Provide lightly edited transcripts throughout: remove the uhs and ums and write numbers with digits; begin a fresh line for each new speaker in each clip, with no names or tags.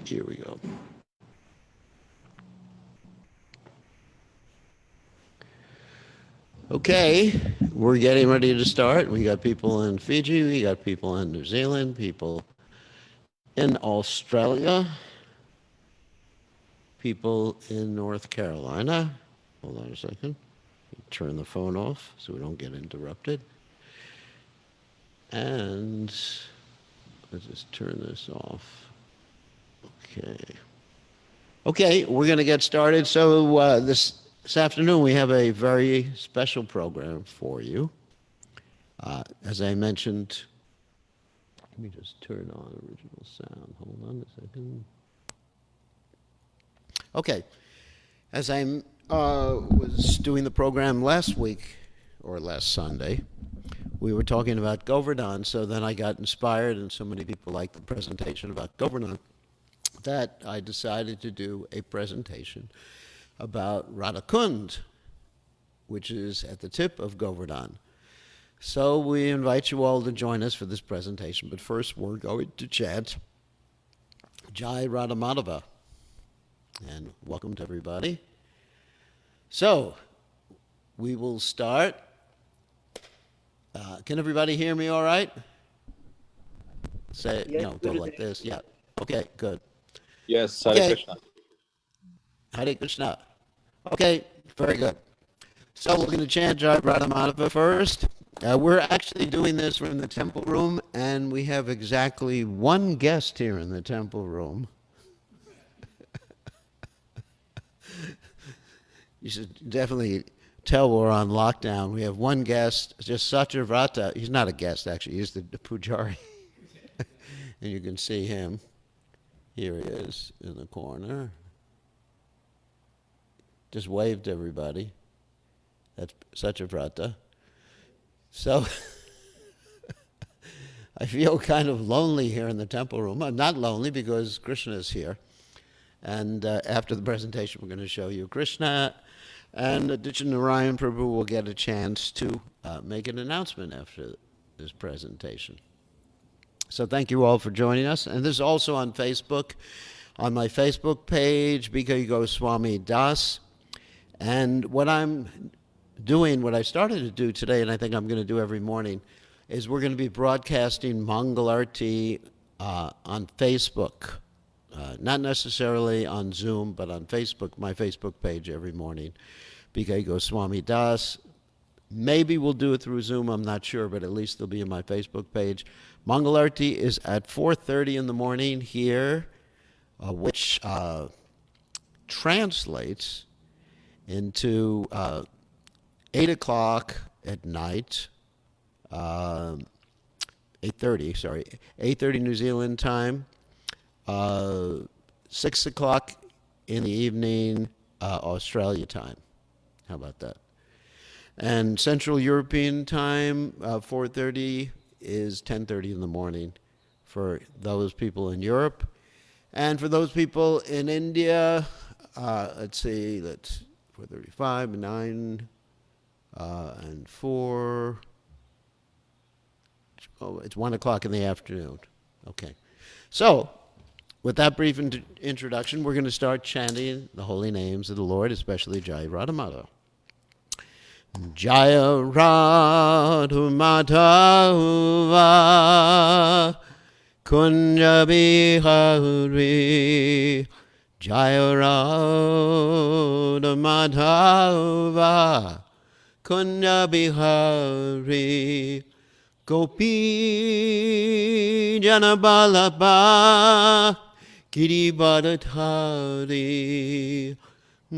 Here we go. Okay, we're getting ready to start. We got people in Fiji, we got people in New Zealand, people in Australia, people in North Carolina. Hold on a second. Turn the phone off so we don't get interrupted. And let's just turn this off. Okay. Okay, we're going to get started. So this afternoon we have a very special program for you. As I mentioned, let me just turn on original sound. Hold on a second. Okay, as I was doing the program last week or last Sunday, we were talking about Govardhan. So then I got inspired, and so many people liked the presentation about Govardhan that I decided to do a presentation about Radhakund, which is at the tip of Govardhan. So we invite you all to join us for this presentation, but first we're going to chant Jai Radha Madhava. And welcome to everybody. So we will start. Can everybody hear me all right? Say,
Yes,
go like this. Yeah. Okay, good.
Yes, Hare
Okay.
Krishna.
Hare Krishna. Okay, very good. So we're going to chant Jai Radha Madhava first. We're actually doing this from the temple room, and we have exactly one guest here in the temple room. You should definitely tell we're on lockdown. We have one guest, just Satyavrata. He's not a guest, actually. He's the pujari. And you can see him. Here he is in the corner. Just wave to everybody. That's Satyavrata. So I feel kind of lonely here in the temple room. I'm not lonely because Krishna is here. And after the presentation, we're going to show you Krishna. And Narayan Prabhu will get a chance to make an announcement after this presentation. So thank you all for joining us. And this is also on Facebook, on my Facebook page, Bika Goswami Das. And what I'm doing, what I started to do today, and I think I'm going to do every morning, is we're going to be broadcasting Mangalarti on Facebook. Not necessarily on Zoom, but on Facebook, my Facebook page every morning. Bika Goswami Das. Maybe we'll do it through Zoom, I'm not sure, but at least they'll be on my Facebook page. Mangalarti is at 4:30 in the morning here, which translates into 8 o'clock at night, 8:30 New Zealand time, 6 o'clock in the evening, Australia time. How about that? And Central European time, 4:30 is 10:30 in the morning for those people in Europe. And for those people in India, let's see, that's 4:35, 9, and 4. Oh, it's 1 o'clock in the afternoon. Okay. So, with that brief introduction, we're going to start chanting the holy names of the Lord, especially Jai Radha Madhava. Jaya Radha Madhava Kunja Bihari Jaya Radha Madhava Kunja Bihari Gopi Janabalabha Giribharadhari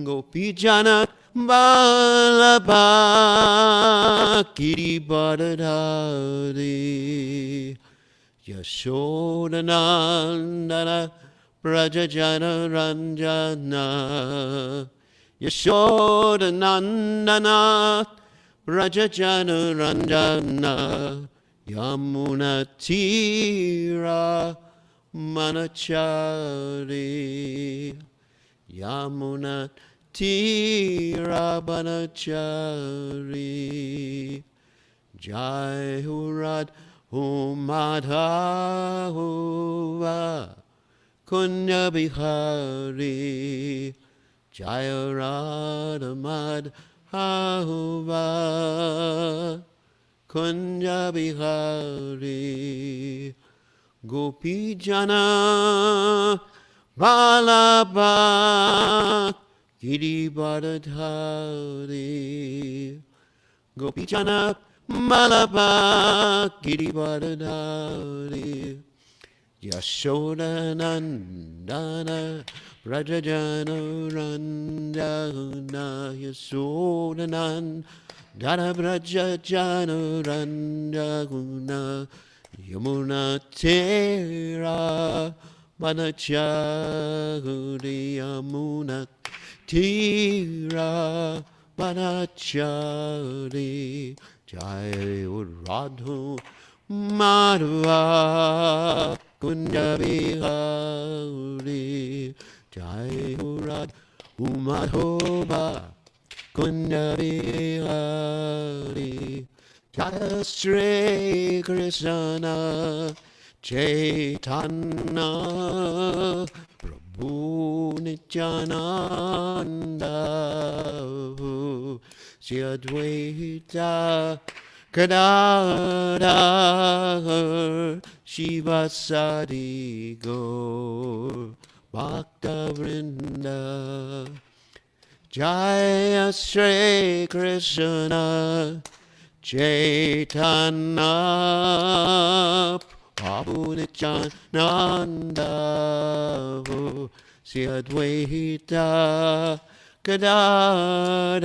Gopi Jana Balabha Giribharadhari Yashodanandana Brajajana Ranjana Yashodanandana Brajajana Ranjana Yamuna Tira Manachari Yamuna Tira Manachari Jai Hurad Humadhava Kunya Bihari, Jaya Radha Madhava, Kunya Bihari, Gopi Jana, Vallabha, Girivardhari, Gopi Jana, Vallabha, Girivardhari, Yashodanandana, Rajajana Randana, Yashodanandana, Brajajana Randaguna, Yamuna Tera, Manachari, Yamuna Tera, Manachari, Jai Radhu Madhava, Kunda Bihari, Jai Radhu Madhava, Kunda Bihari, Jai Shri Krishna Chaitanya Prabhu Nityananda Shri Advaita Gadadhar Shivasadi Gaur Bhakta Vrinda Jaya Shri Krishna Chaitanya Prabhu Nityananda Shri Advaita Gadadhar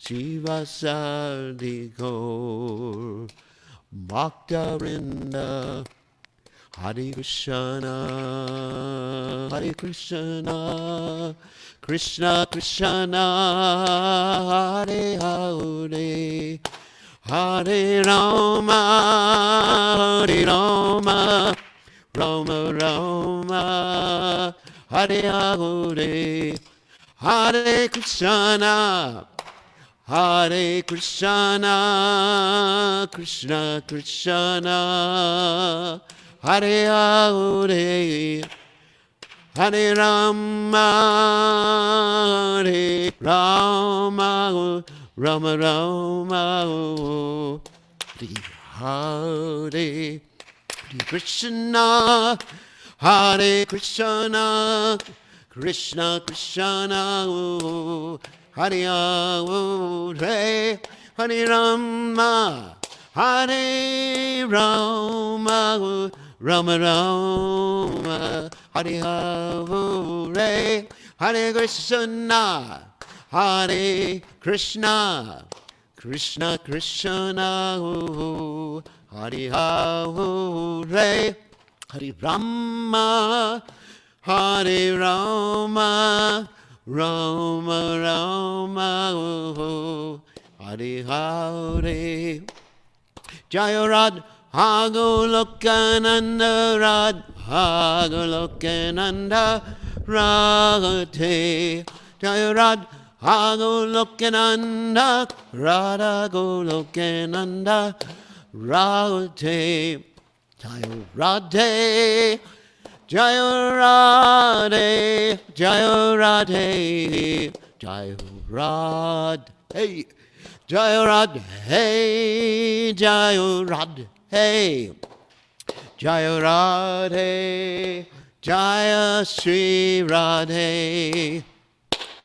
Shivasadi Gaur Bhakta Vrinda Hare Krishna, Krishna Krishna, Hare Hare, Hare Rama, Hare Rama, Rama Rama, Hare Hare, Hare Krishna, Hare Krishna, Krishna Krishna, Hare Hare, Hare Rama, Hare Rama, Rama Rama, Hare Hare Krishna, Hare Krishna, Krishna Krishna, Hare Hare, Hare Rama, Hare Rama, Rama Rama, Hare Hare, Hare Krishna, Hare Krishna, Krishna Krishna, Hare Hare, Hare Rama, Hare Rama, Rama Rama, Hare Hare. Jaya Radha Golokananda, Radha Golokananda Radhe. Jaya Radha Golokananda, Radha Golokananda Radhe. Jaya Radhe, Jaya Radhe, Jaya Radhe, Jaya Radhe, Jaya Radhe, Jaya Radhe, Jaya Radhe, Jaya Sri Radhe.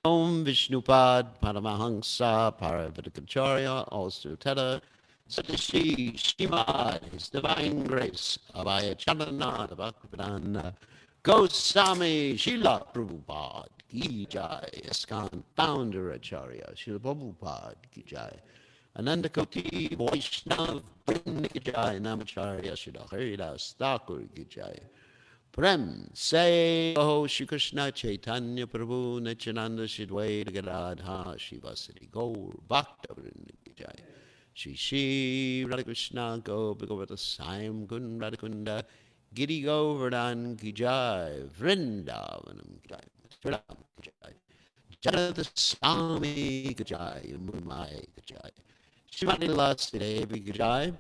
Om Vishnupad Paramahansa Paravatakacharya also Teta Satishi Shimad, His Divine Grace, Abhaya Chandana, the Bhaktivedanta Goswami, Srila Prabhupada, Ki Jai, ISKCON Founder Acharya, Srila Prabhupada, Ki Jai, Ananda Koti, Vaishnav, Vrinda Ki Jai, Namacharya, Srila Haridas Thakur, Ki Jai. Prem say, oh, Shri Krishna Chaitanya Prabhu Nityananda Shri Advaita Gadadha Shivasati Gaur Bhakta Vrinda Ki Jai. Shri Shri Radha Krishna Gopika Saim Kun Radhakunda Giri Govardhan Ki Jai Vrindavanam Ki Jai Sriram Ki Jai Janata Swami Ki Jai Mumai Ki Jai Shrimati Lasi Devi Gajai,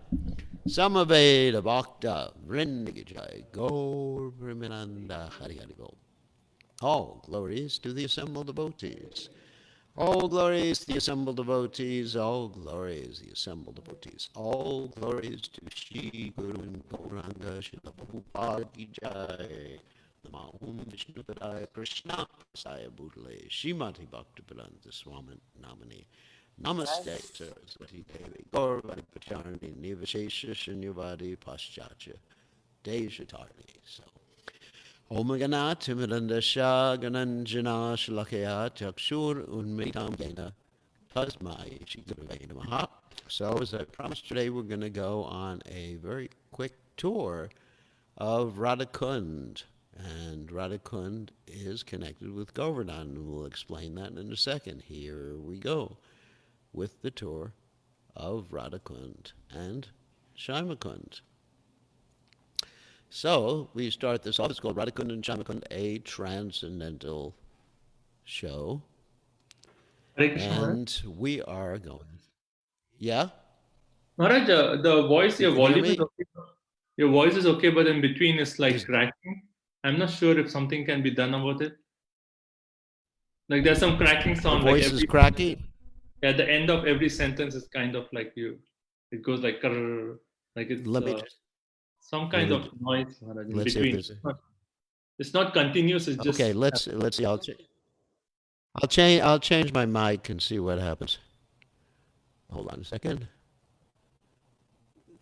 Samaveda Bhakta Vrindigajai, Gaur Premananda Hari Hari Bol. All glories to the assembled devotees. All glories to the assembled devotees. All glories to the assembled devotees. All glories to Shri Guru and Gauranga Srila Prabhupada Ki Jai. Namo Om Vishnu Padaya Krishna Saya Bhutale Srimati Bhaktivedanta Swami Namani. Namaste Saraswati Devi Gaurvani Pacharani Nivashesha Shunyavadi Paschatya Dejatarni. So Om Ganat Timidandasha Gananjana Shalakaya Chakshur Unmetam Yena Tasmai Shigurave Namaha. So as I promised today, we're going to go on a very quick tour of Radhakund. And Radhakund is connected with Govardhan, and we'll explain that in a second. Here we go with the tour of Radhakund and Shaimakund. So we start this off. It's called Radhakund and Shaimakund, a transcendental show.
Hare Krishna,
And we are going. Yeah?
Maharaj, the voice,
You
your
can hear
volume is
me?
okay. Your voice is okay, but in between it's like
Is
cracking. I'm not sure if something can be done about it. Like there's some cracking
the
sound, like
voice is cracking?
at the end of every sentence is kind of like it goes like "Krrr," like it's
Let me just,
some
let
kind
me,
of noise, Maharaj, in
let's see if
between.
there's
It's not continuous. It's
okay,
just
let's see. I'll change my mic and see what happens. Hold on a second.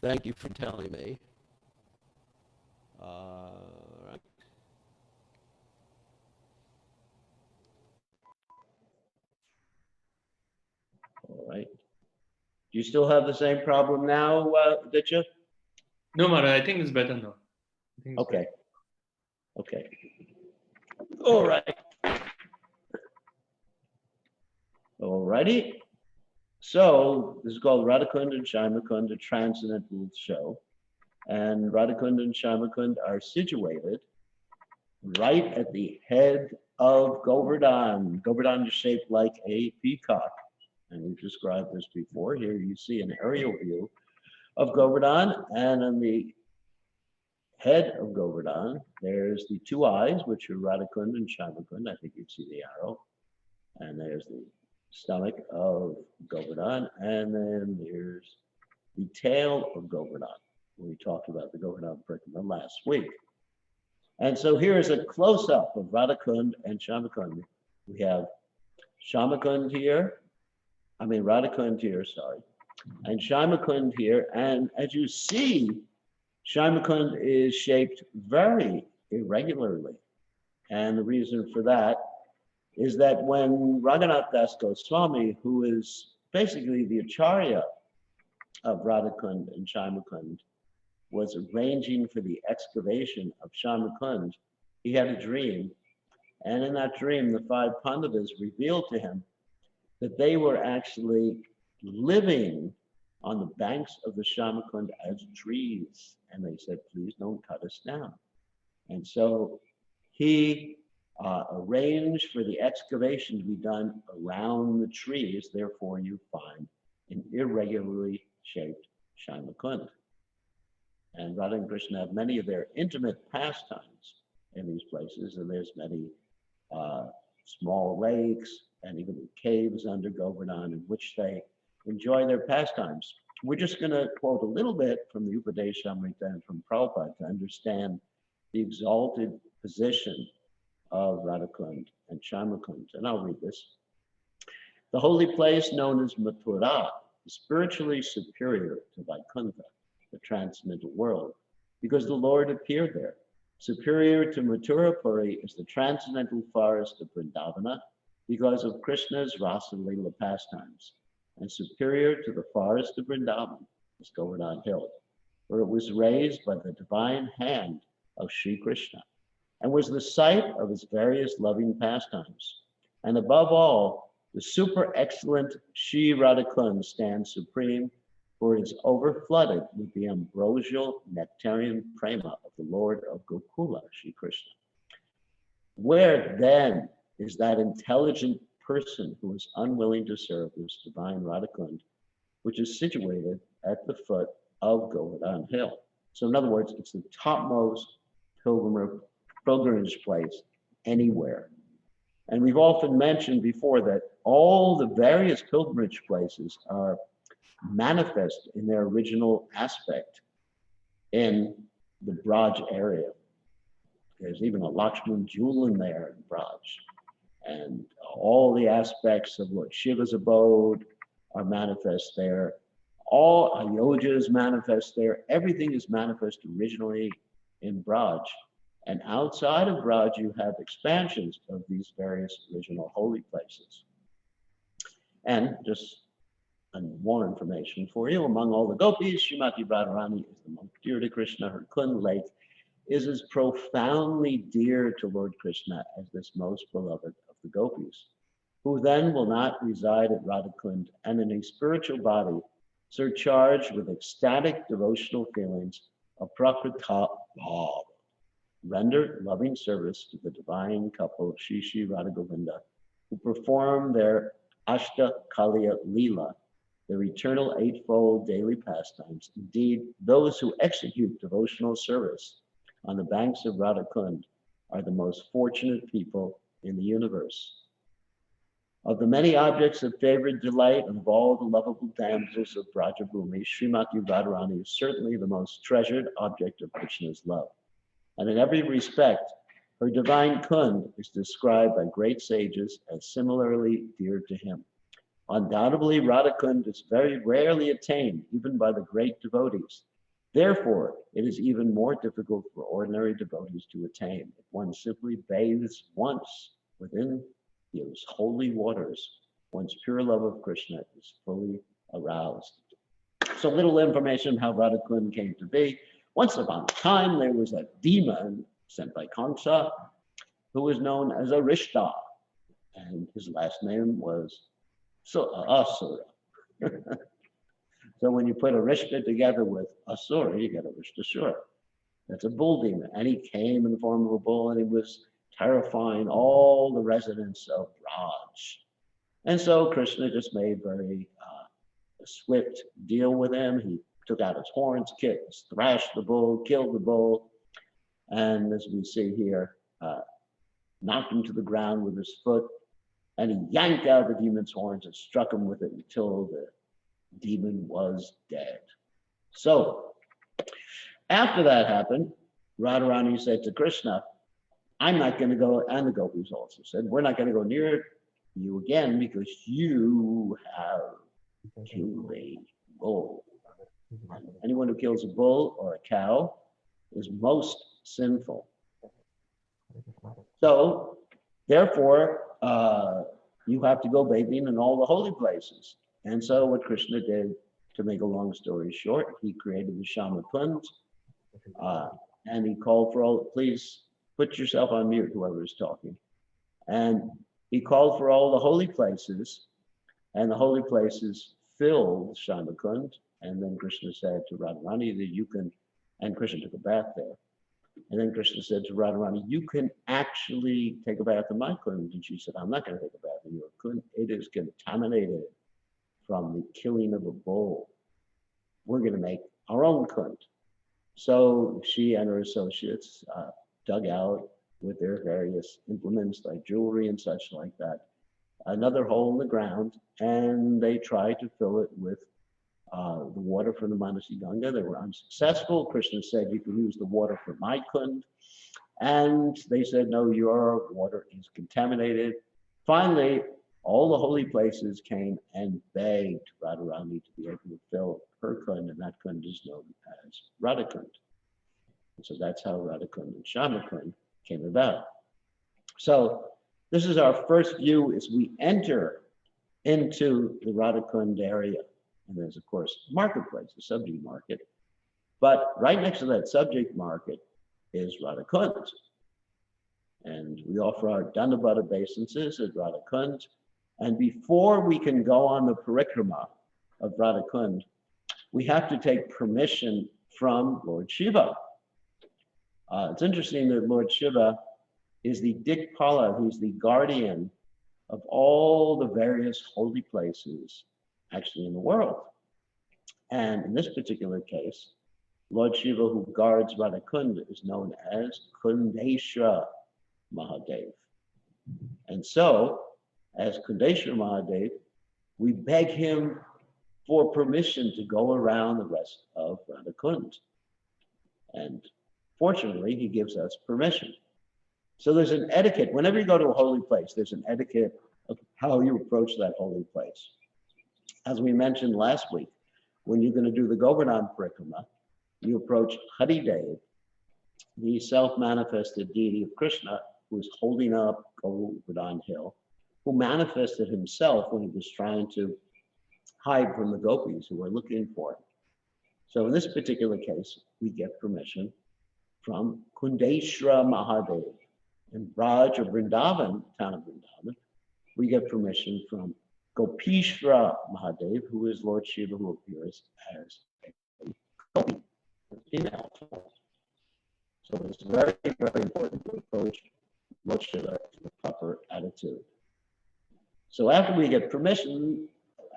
Thank you for telling me. Right. All right. Do you still have the same problem now, Ditya?
no, Maharaj. I think it's better now. I think it's
Okay. Okay. All right. All righty. So this is called Radhakund and Shaimakund, a transcendental show. And Radhakund and Shaimakund are situated right at the head of Govardhan. Govardhan is shaped like a peacock. And we've described this before. Here you see an aerial view of Govardhan. And on the head of Govardhan, there's the two eyes, which are Radhakund and Shaimakund. I think you see the arrow. And there's the stomach of Govardhan. And then there's the tail of Govardhan. We talked about the Govardhan Parikramma last week. And so here is a close-up of Radhakund and Shaimakund. We have Shaimakund here, Radhakund here, sorry, and Shaimakund here. And as you see, Shaimakund is shaped very irregularly. And the reason for that is that when Raghunath Das Goswami, who is basically the Acharya of Radhakund and Shaimakund, was arranging for the excavation of Shaimakund, he had a dream. And in that dream, the five Pandavas revealed to him that they were actually living on the banks of the Shaimakund as trees. And they said, please don't cut us down. And so he arranged for the excavation to be done around the trees. Therefore, you find an irregularly shaped Shaimakund. And Radha and Krishna have many of their intimate pastimes in these places. And there's many small lakes and even caves under Govardhan in which they enjoy their pastimes. We're just going to quote a little bit from the Upadeshamrita and from Prabhupada to understand the exalted position of Radhakund and Shaimakund. And I'll read this. The holy place known as Mathura is spiritually superior to Vaikuntha, the transcendental world, because the Lord appeared there. Superior to Mathurapuri is the transcendental forest of Vrindavana because of Krishna's Rasa Leela pastimes. And superior to the forest of Vrindavan is Govardhan Hill, where it was raised by the divine hand of Sri Krishna and was the site of his various loving pastimes. And above all, the super excellent Sri Radhakund stands supreme, for it is overflooded with the ambrosial nectarian prema of the Lord of Gokula, Sri Krishna. Where then is that intelligent person who is unwilling to serve this divine Radhakund
which is situated at the foot of Govardhan Hill. So in other words, it's the topmost pilgrimage place anywhere. And we've often mentioned before that all the various pilgrimage places are manifest in their original aspect in the Braj area. There's even a Lakshman jewel in there in Braj. And all the aspects of Lord Shiva's abode are manifest there. All Ayodhya is manifest there. Everything is manifest originally in Braj. And outside of Braj, you have expansions of these various original holy places. And just more information for you, among all the gopis, Srimati Radharani is the most dear to Krishna. Her Kund lake is as profoundly dear to Lord Krishna as this most beloved of the gopis, who then will not reside at Radhakund and in a spiritual body surcharged with ecstatic devotional feelings of prakrita bhav, render loving service to the divine couple Shri Shri Radha Govinda, who perform their Ashta Kaliya Leela, their eternal eightfold daily pastimes. Indeed, those who execute devotional service on the banks of Radhakund are the most fortunate people in the universe. Of the many objects of favorite delight and of all the lovable damsels of Brajabhumi, Srimati Radharani is certainly the most treasured object of Krishna's love. And in every respect, her divine Kund is described by great sages as similarly dear to him. Undoubtedly, Radhakund is very rarely attained, even by the great devotees. Therefore, it is even more difficult for ordinary devotees to attain. If one simply bathes once within those holy waters, one's pure love of Krishna is fully aroused. So little information how Radhakund came to be. Once upon a time, there was a demon sent by Kamsa who was known as Arishta, and his last name was Asura. So when you put Arishta together with Asura, you get Arishtasura. That's a bull demon. And he came in the form of a bull, and he was terrifying all the residents of Braj. And so Krishna just made very a swift deal with him. He took out his horns, kicked, thrashed the bull, killed the bull, and as we see here, knocked him to the ground with his foot, and he yanked out the demon's horns and struck him with it until the demon was dead. So after that happened, Radharani said to Krishna, I'm not going to go, and the gopis also said, we're not going to go near you again because you have killed a bull. Anyone who kills a bull or a cow is most sinful. So, therefore, you have to go bathing in all the holy places. And so what Krishna did, to make a long story short, he created the Shama Kund, and he called for all, please put yourself on mute, whoever is talking. And he called for all the holy places, and the holy places filled Shama Kund. And then Krishna said to Radharani that you can, and Krishna took a bath there. And then Krishna said to Radharani, you can actually take a bath in my kund. And she said, I'm not going to take a bath in your kund. It is contaminated from the killing of a bull. We're going to make our own kund. So she and her associates dug out with their various implements like jewelry and such like that, another hole in the ground, and they tried to fill it with the water from the Manasi Ganga. They were unsuccessful. Krishna said, you can use the water from my kund. And they said, no, your water is contaminated. Finally, all the holy places came and begged Radharani to be able to fill her kund, and that kund is known as Radhakund. So that's how Radhakund and Shamakund came about. So this is our first view as we enter into the Radhakund area. And there's, of course, marketplace, the subject market. But right next to that subject market is Radhakund. And we offer our Dandavata obeisances at Radhakund. And before we can go on the parikrama of Radhakund, we have to take permission from Lord Shiva. It's interesting that Lord Shiva is the Dikpala, who's the guardian of all the various holy places actually in the world. And in this particular case, Lord Shiva, who guards Radhakund, is known as Kundeshra Mahadev. And so, as Kundeshra Mahadev, we beg him for permission to go around the rest of Radhakund. And fortunately, he gives us permission. So there's an etiquette. Whenever you go to a holy place, there's an etiquette of how you approach that holy place. As we mentioned last week, when you're going to do the Govardhan Parikrama, you approach Haridev, the self-manifested deity of Krishna, who is holding up Govardhan Hill, who manifested himself when he was trying to hide from the gopis who were looking for him. So in this particular case, we get permission from Kundeshra Mahadev. In Braj or Vrindavan, town of Vrindavan, we get permission from Gopishra Mahadev, who is Lord Shiva, who appears as a gopi, a female form. So it's very, very important to approach Lord Shiva in the proper attitude. So after we get permission,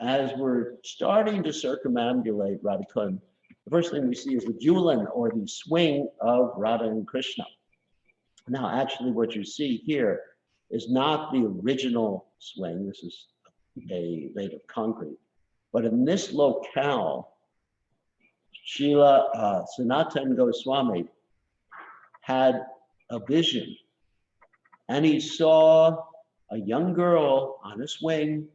as we're starting to circumambulate Radhakund, the first thing we see is the Julan, or the swing of Radha and Krishna. Now, actually, what you see here is not the original swing. This is made of concrete. But in this locale, Srila Sanatana Goswami had a vision, and he saw a young girl on a swing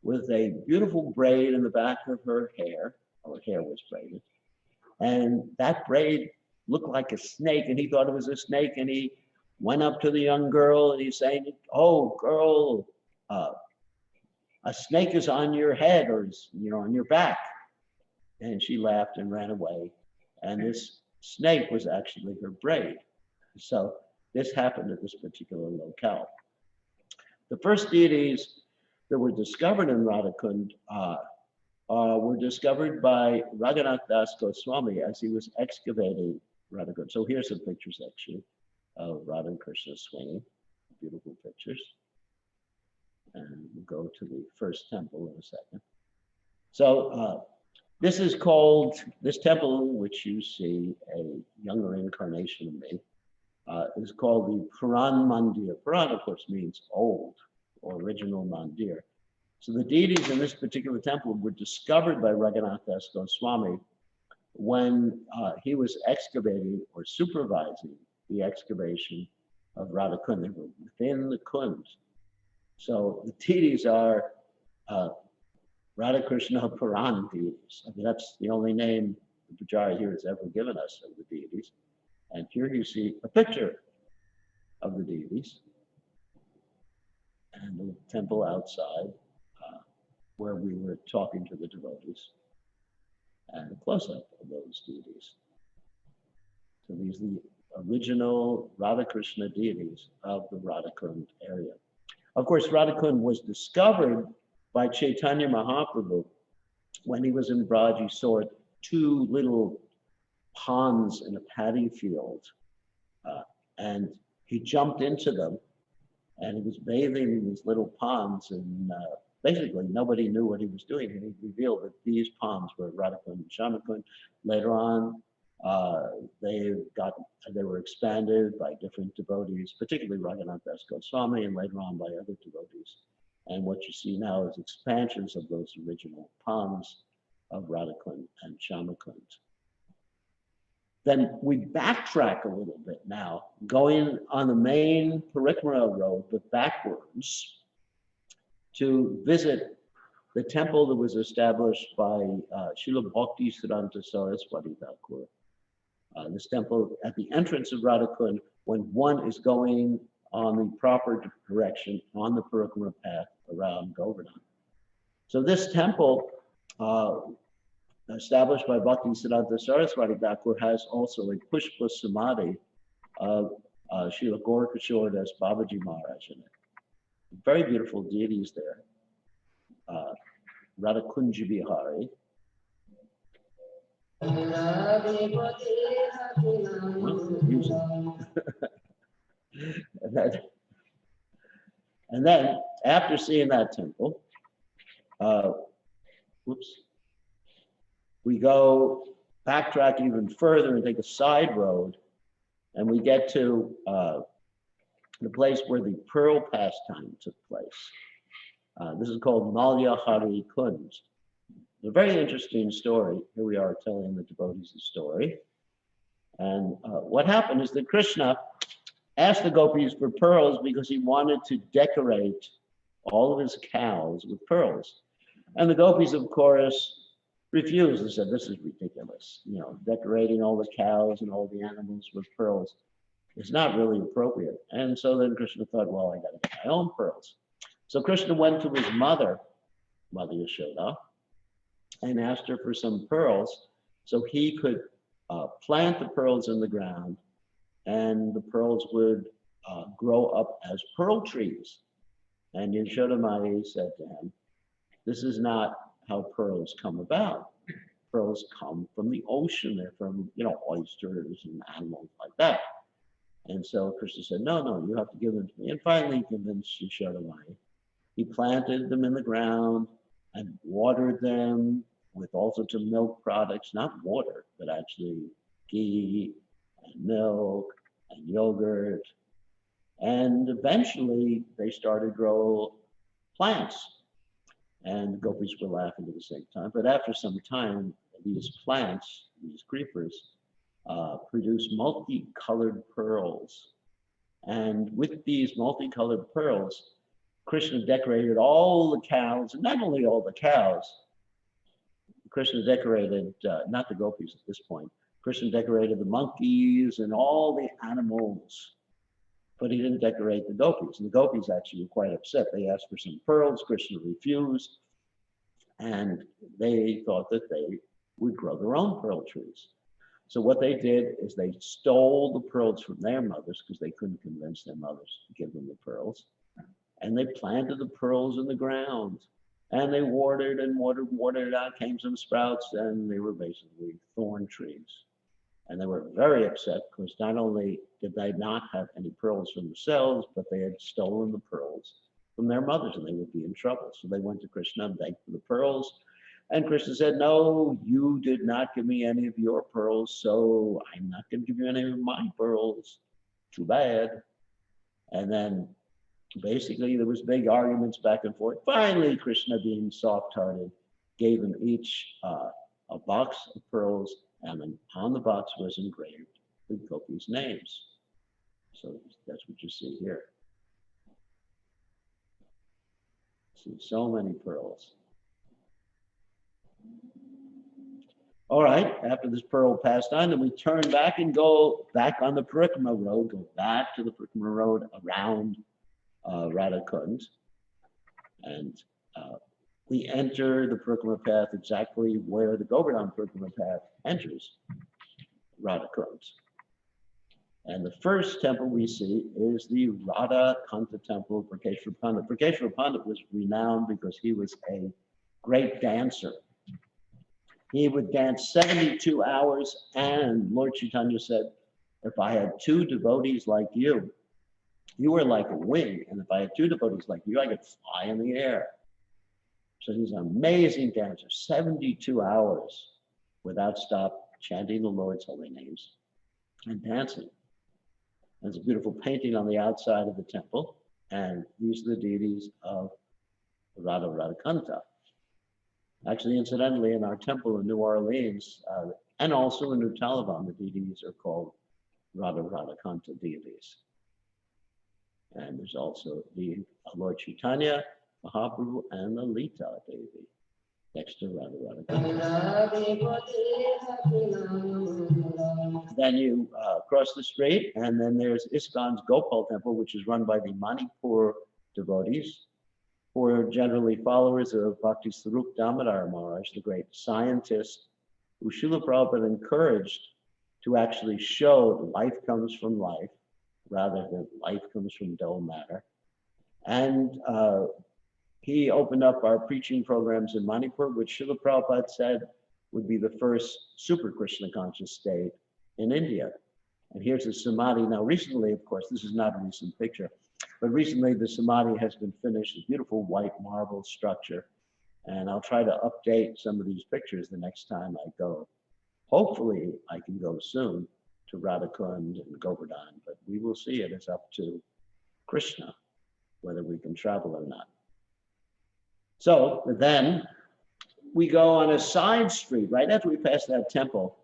with a beautiful braid in the back of her hair. Her hair was braided, and that braid looked like a snake, and he thought it was a snake, and he went up to the young girl and he's saying, "Oh, girl, a snake is on your head, or is, on your back." And she laughed and ran away, and this snake was actually her braid. So this happened at this particular locale. The first deities that were discovered in Radhakund were discovered by Raghunath Das Goswami as he was excavating Radhakund. So here's some pictures actually of Radha and Krishna swinging, beautiful pictures. And we'll go to the first temple in a second. So this is called, this temple, which you see a younger incarnation of me, is called the Puran Mandir. Puran, of course, means old or original Mandir. So the deities in this particular temple were discovered by Raghunath Das Goswami when he was excavating or supervising the excavation of Radhakund. They were within the Kund. So the deities are Radhakrishna Puran deities. I mean, that's the only name the Pujari here has ever given us of the deities. And here you see a picture of the deities and the temple outside where we were talking to the devotees, and a close-up of those deities. So these are the original Radhakrishna deities of the Radhakund area. Of course, Radhakund was discovered by Caitanya Mahaprabhu when he was in Braj. He saw two little ponds in a paddy field, and he jumped into them, and he was bathing in these little ponds, and basically nobody knew what he was doing, and he revealed that these ponds were Radhakund and Shyamakund. Later on, they were expanded by different devotees, particularly Raghunath Das Goswami, and later on by other devotees. And what you see now is expansions of those original ponds of Radhakund and Shyamakund. Then we backtrack a little bit now, going on the main Parikrama road, but backwards, to visit the temple that was established by Srila Bhakti Siddhanta Saraswati Thakur. This temple at the entrance of Radhakund, when one is going on the proper direction on the Parikrama path around Govardhan. So this temple, established by Bhakti Siddhanta Saraswati Thakur, has also a Pushpa Samadhi of Srila Gorakishore Das Babaji Maharaj in it. Very beautiful deities there. Radha Kunji Bihari. and then after seeing that temple, we go backtrack even further and take a side road, and we get to the place where the pearl pastime took place. This is called Malya Hari Kund. A very interesting story. Here we are telling the devotees the story. And what happened is that Krishna asked the gopis for pearls because he wanted to decorate all of his cows with pearls. And the gopis, of course, refused and said, this is ridiculous. You know, decorating all the cows and all the animals with pearls is not really appropriate. And so then Krishna thought, well, I got to get my own pearls. So Krishna went to his mother, Mother Yashoda, and asked her for some pearls so he could plant the pearls in the ground, and the pearls would grow up as pearl trees. And Yashoda Mai said to him, this is not how pearls come about. Pearls come from the ocean. They're from, you know, oysters and animals like that. And so Krishna said, no, no, you have to give them to me. And finally he convinced Yashoda Mai. He planted them in the ground and watered them with all sorts of milk products, not water, but actually ghee and milk and yogurt. And eventually they started to grow plants. And the gopis were laughing at the same time. But after some time, these plants, these creepers, produce multicolored pearls. And with these multicolored pearls, Krishna decorated all the cows, and not only all the cows, Krishna decorated, not the gopis at this point, Krishna decorated the monkeys and all the animals, but he didn't decorate the gopis. And the gopis actually were quite upset. They asked for some pearls, Krishna refused, and they thought that they would grow their own pearl trees. So what they did is they stole the pearls from their mothers because they couldn't convince their mothers to give them the pearls. And they planted the pearls in the ground, and they watered and watered it out, came some sprouts, and they were basically thorn trees. And they were very upset because not only did they not have any pearls for themselves, but they had stolen the pearls from their mothers, and they would be in trouble. So they went to Krishna and begged for the pearls. And Krishna said, no, you did not give me any of your pearls, so I'm not going to give you any of my pearls. Too bad. And then basically there was big arguments back and forth. Finally, Krishna, being soft-hearted, gave them each a box of pearls, and then on the box was engraved the gopis' names. So that's what you see here. See so many pearls. All right, after this pearl pastime, then we turn back and go back on the Parikrama road, go back to the Parikrama road around Radha Kund. And we enter the Parikrama path exactly where the Govardhan Parikrama path enters Radha Kund. And the first temple we see is the Radha Kanta temple of Prakeshwar Pandit. Prakeshwar Pandit was renowned because he was a great dancer. He would dance 72 hours, and Lord Chaitanya said, if I had two devotees like you, you were like a wing, and if I had two devotees like you, I could fly in the air. So he's an amazing dancer, 72 hours without stop, chanting the Lord's holy names and dancing. There's a beautiful painting on the outside of the temple, and these are the deities of Radha Kanta. Actually, incidentally, in our temple in New Orleans, and also in New Taliban, the deities are called Radha Kanta deities. And there's also the Lord Chaitanya, Mahaprabhu, and the Lita Devi next to Radha Kanta. Then you cross the street, and then there's ISKCON's Gopal Temple, which is run by the Manipur devotees, who are generally followers of Bhakti Swarup Damodar Maharaj, the great scientist who Srila Prabhupada encouraged to actually show that life comes from life rather than life comes from dull matter. And he opened up our preaching programs in Manipur, which Srila Prabhupada said would be the first super Krishna conscious state in India. And here's the Samadhi. Now, recently, of course, this is not a recent picture, but recently the Samadhi has been finished, a beautiful white marble structure. And I'll try to update some of these pictures the next time I go. Hopefully, I can go soon to Radhakund and Govardhan, but we will see. It is up to Krishna whether we can travel or not. So then we go on a side street right after we pass that temple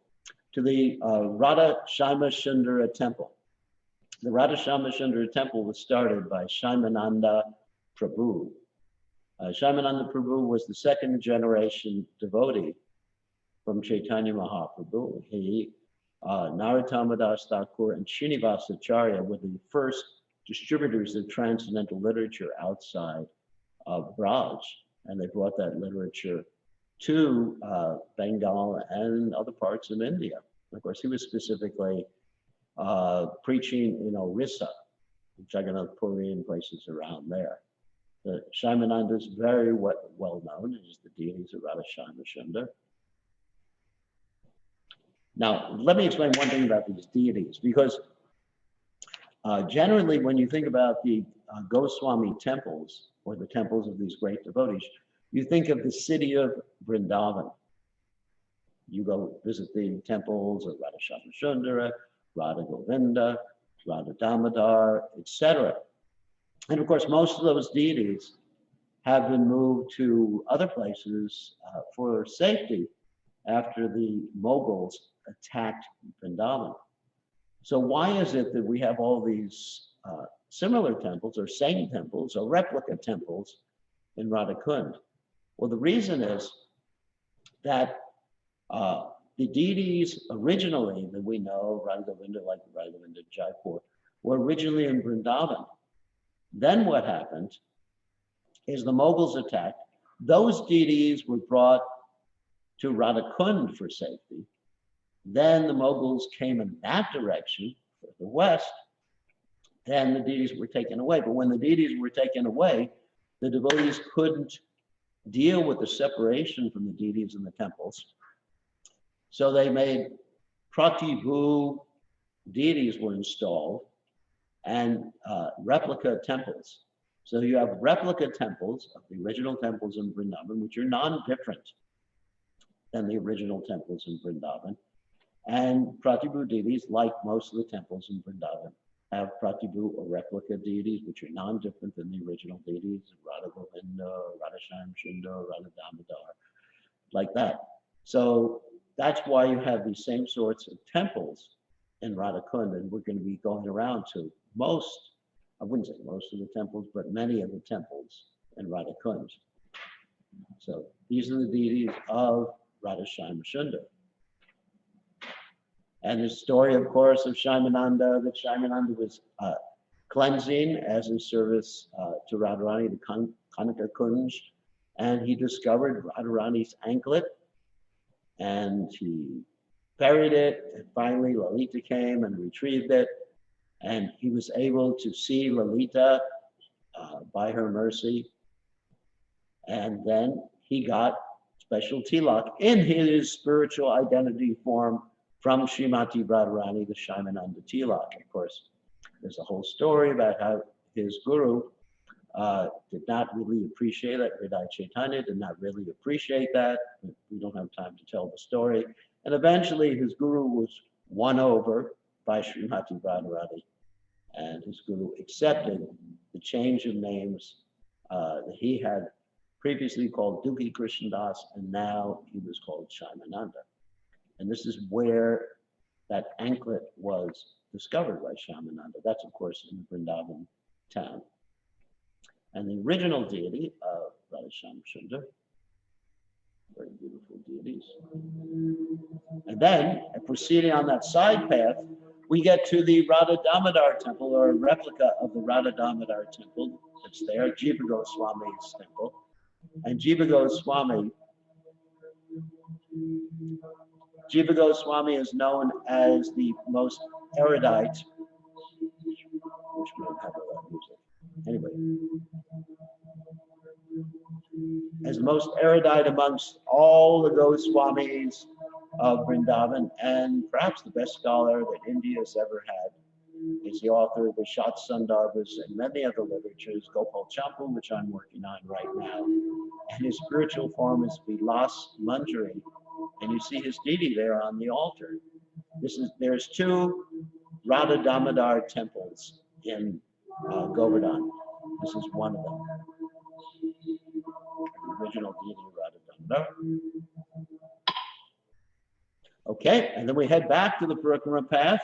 to the Radha Shyamsundara temple. The Radha Shyamsundara temple was started by Shaimananda Prabhu. Shaimananda Prabhu was the second generation devotee from Caitanya Mahaprabhu. He, Narottama Das Thakur, and Srinivasa Acharya were the first distributors of transcendental literature outside of Braj, and they brought that literature to Bengal and other parts of India. Of course, he was specifically preaching in Orissa, Jagannath Puri, and places around there. The Shaimananda is very well known as the deities of Radha Shyamsundara. Now, let me explain one thing about these deities, because generally when you think about the Goswami temples, or the temples of these great devotees, you think of the city of Vrindavan. You go visit the temples of Radha Shyamsundara, Radha Govinda, Radha Damodar, etc. And of course, most of those deities have been moved to other places for safety after the Mughals attacked Vrindavan. So why is it that we have all these similar temples or same temples or replica temples in Radhakund? Well, the reason is that the deities originally that we know, Radha Govinda, like Radha Govinda Jaipur, were originally in Vrindavan. Then what happened is the Mughals attacked. Those deities were brought to Radhakund for safety. Then the Mughals came in that direction, for the west. Then the deities were taken away. But when the deities were taken away, the devotees couldn't deal with the separation from the deities in the temples. So they made Pratibhu deities were installed and replica temples. So you have replica temples of the original temples in Vrindavan, which are non-different than the original temples in Vrindavan. And Pratibhu deities, like most of the temples in Vrindavan, have Pratibhu or replica deities, which are non-different than the original deities, Radha Govinda, Radha Shyamsundara, Radha Damodar, like that. So that's why you have these same sorts of temples in Radhakund, and we're going to be going around to most, I wouldn't say most of the temples, but many of the temples in Radhakund. So these are the deities of Radha Shyamsundara. And the story, of course, of Shaimananda, that Shaimananda was cleansing as a service to Radharani, the Kanaka Kunj, and he discovered Radharani's anklet, and he buried it, and finally Lalita came and retrieved it, and he was able to see Lalita by her mercy, and then he got special tilak in his spiritual identity form from Srimati Radharani, the Shaimananda tilak. Of course, there's a whole story about how his guru did not really appreciate that. Hridaya Caitanya did not really appreciate that. We don't have time to tell the story. And eventually his guru was won over by Srimati Radharani, and his guru accepted the change of names that he had previously called Dukhi Krishnadas, and now he was called Shaimananda. And this is where that anklet was discovered by Shaimananda. That's, of course, in Vrindavan town. And the original deity of Radha Shyamsundara, very beautiful deities. And then, proceeding on that side path, we get to the Radha Damodar temple, or a replica of the Radha Damodar temple that's there, Jiva Goswami's temple. And Jiva Goswami is known as the most erudite, which we don't have a lot of music. Anyway, as the most erudite amongst all the Goswamis of Vrindavan, and perhaps the best scholar that India has ever had. is the author of the Shat Sandarbhas and many other literatures, Gopal Champu, which I'm working on right now. And his spiritual form is Vilas Manjari. And you see his deity there on the altar. There's two Radha Damodar temples in Govardhan. This is one of them. The original deity Radha Damodar. Okay, and then we head back to the Parikrama path.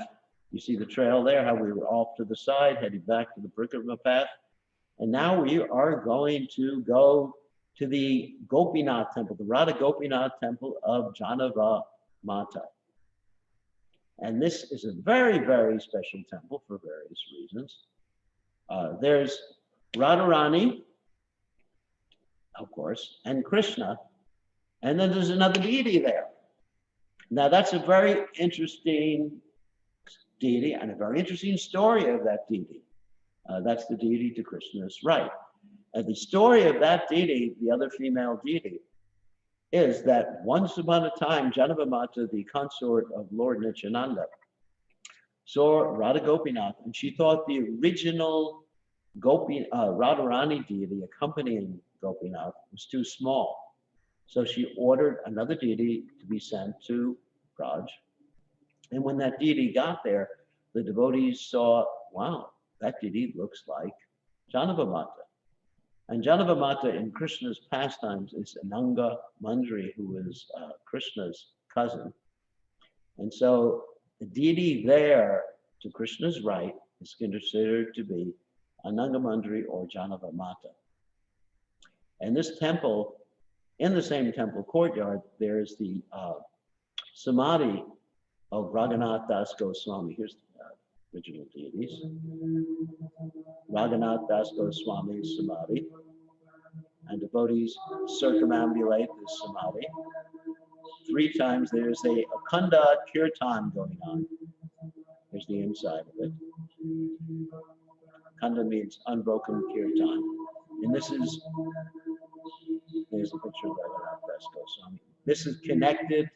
You see the trail there, how we were off to the side, heading back to the Parikrama path. And now we are going to go to the Gopinath temple, the Radha Gopinath temple of Janava Mata. And this is a very, very special temple for various reasons. There's Radharani, of course, and Krishna. And then there's another deity there. Now that's a very interesting deity and a very interesting story of that deity. That's the deity to Krishna's right. And the story of that deity, the other female deity, is that once upon a time, Janavamata, the consort of Lord Nityananda, saw Radha Gopinath, and she thought the original Radharani deity accompanying Gopinath was too small. So she ordered another deity to be sent to Braj. And when that deity got there, the devotees saw, wow, that deity looks like Janavamata. And Janavamata in Krishna's pastimes is Ananga Manjari, who is Krishna's cousin. And so the deity there to Krishna's right is considered to be Ananga Manjari or Janavamata. And this temple, in the same temple courtyard, there's the Samadhi of Raghunath Das Goswami. Here's the original deities. Raghunath Das Goswami's Samadhi. And devotees circumambulate this Samadhi. 3 times there's a Akhanda Kirtan going on. There's the inside of it. Akhanda means unbroken Kirtan. And this is, there's a picture of Raghunath Das Goswami. This is connected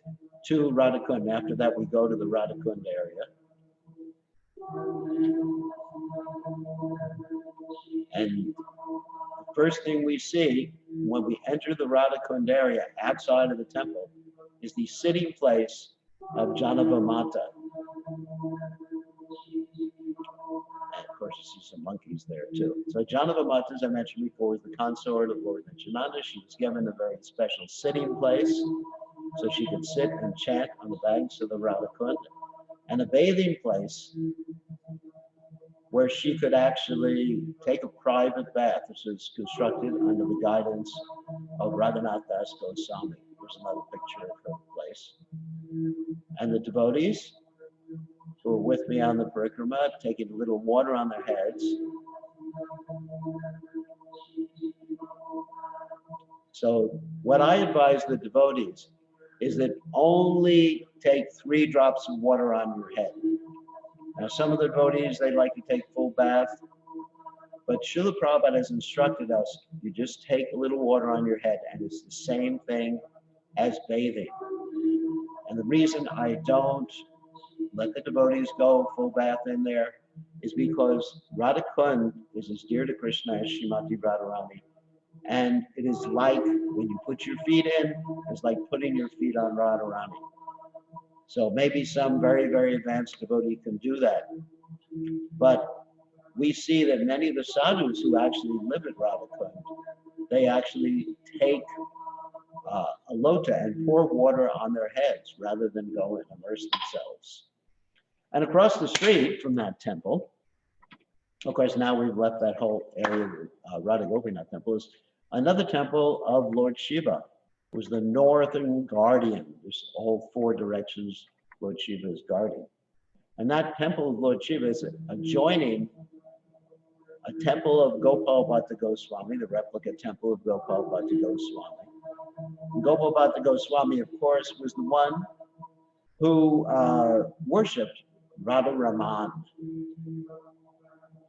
to Radhakund. After that, we go to the Radhakund area. And the first thing we see when we enter the Radhakund area outside of the temple is the sitting place of Janavamata. And of course, you see some monkeys there too. So Janavamata, as I mentioned before, is the consort of Lord Nityananda. She was given a very special sitting place so she could sit and chant on the banks of the Radhakund, and a bathing place where she could actually take a private bath. This is constructed under the guidance of Raghunath Das Goswami. Here's another picture of her place. And the devotees who are with me on the parikrama, taking a little water on their heads. So what I advise the devotees is that only take 3 drops of water on your head. Now, some of the devotees, they like to take full bath, but Srila Prabhupada has instructed us, you just take a little water on your head, and it's the same thing as bathing. And the reason I don't let the devotees go full bath in there is because Radhakund is as dear to Krishna as Srimati Radharani. And it is like when you put your feet in, it's like putting your feet on Radharani. So maybe some very, very advanced devotee can do that. But we see that many of the sadhus who actually live at Radhakund, they actually take a lota and pour water on their heads rather than go and immerse themselves. And across the street from that temple, of course, now we've left that whole area of Radha Gopinath temple, is another temple of Lord Siva, who's the northern guardian. There's all 4 directions Lord Siva is guarding. And that temple of Lord Siva is adjoining a temple of Gopal Bhatta Goswami, the replica temple of Gopal Bhatta Goswami. And Gopal Bhatta Goswami, of course, was the one who worshipped Radha Raman.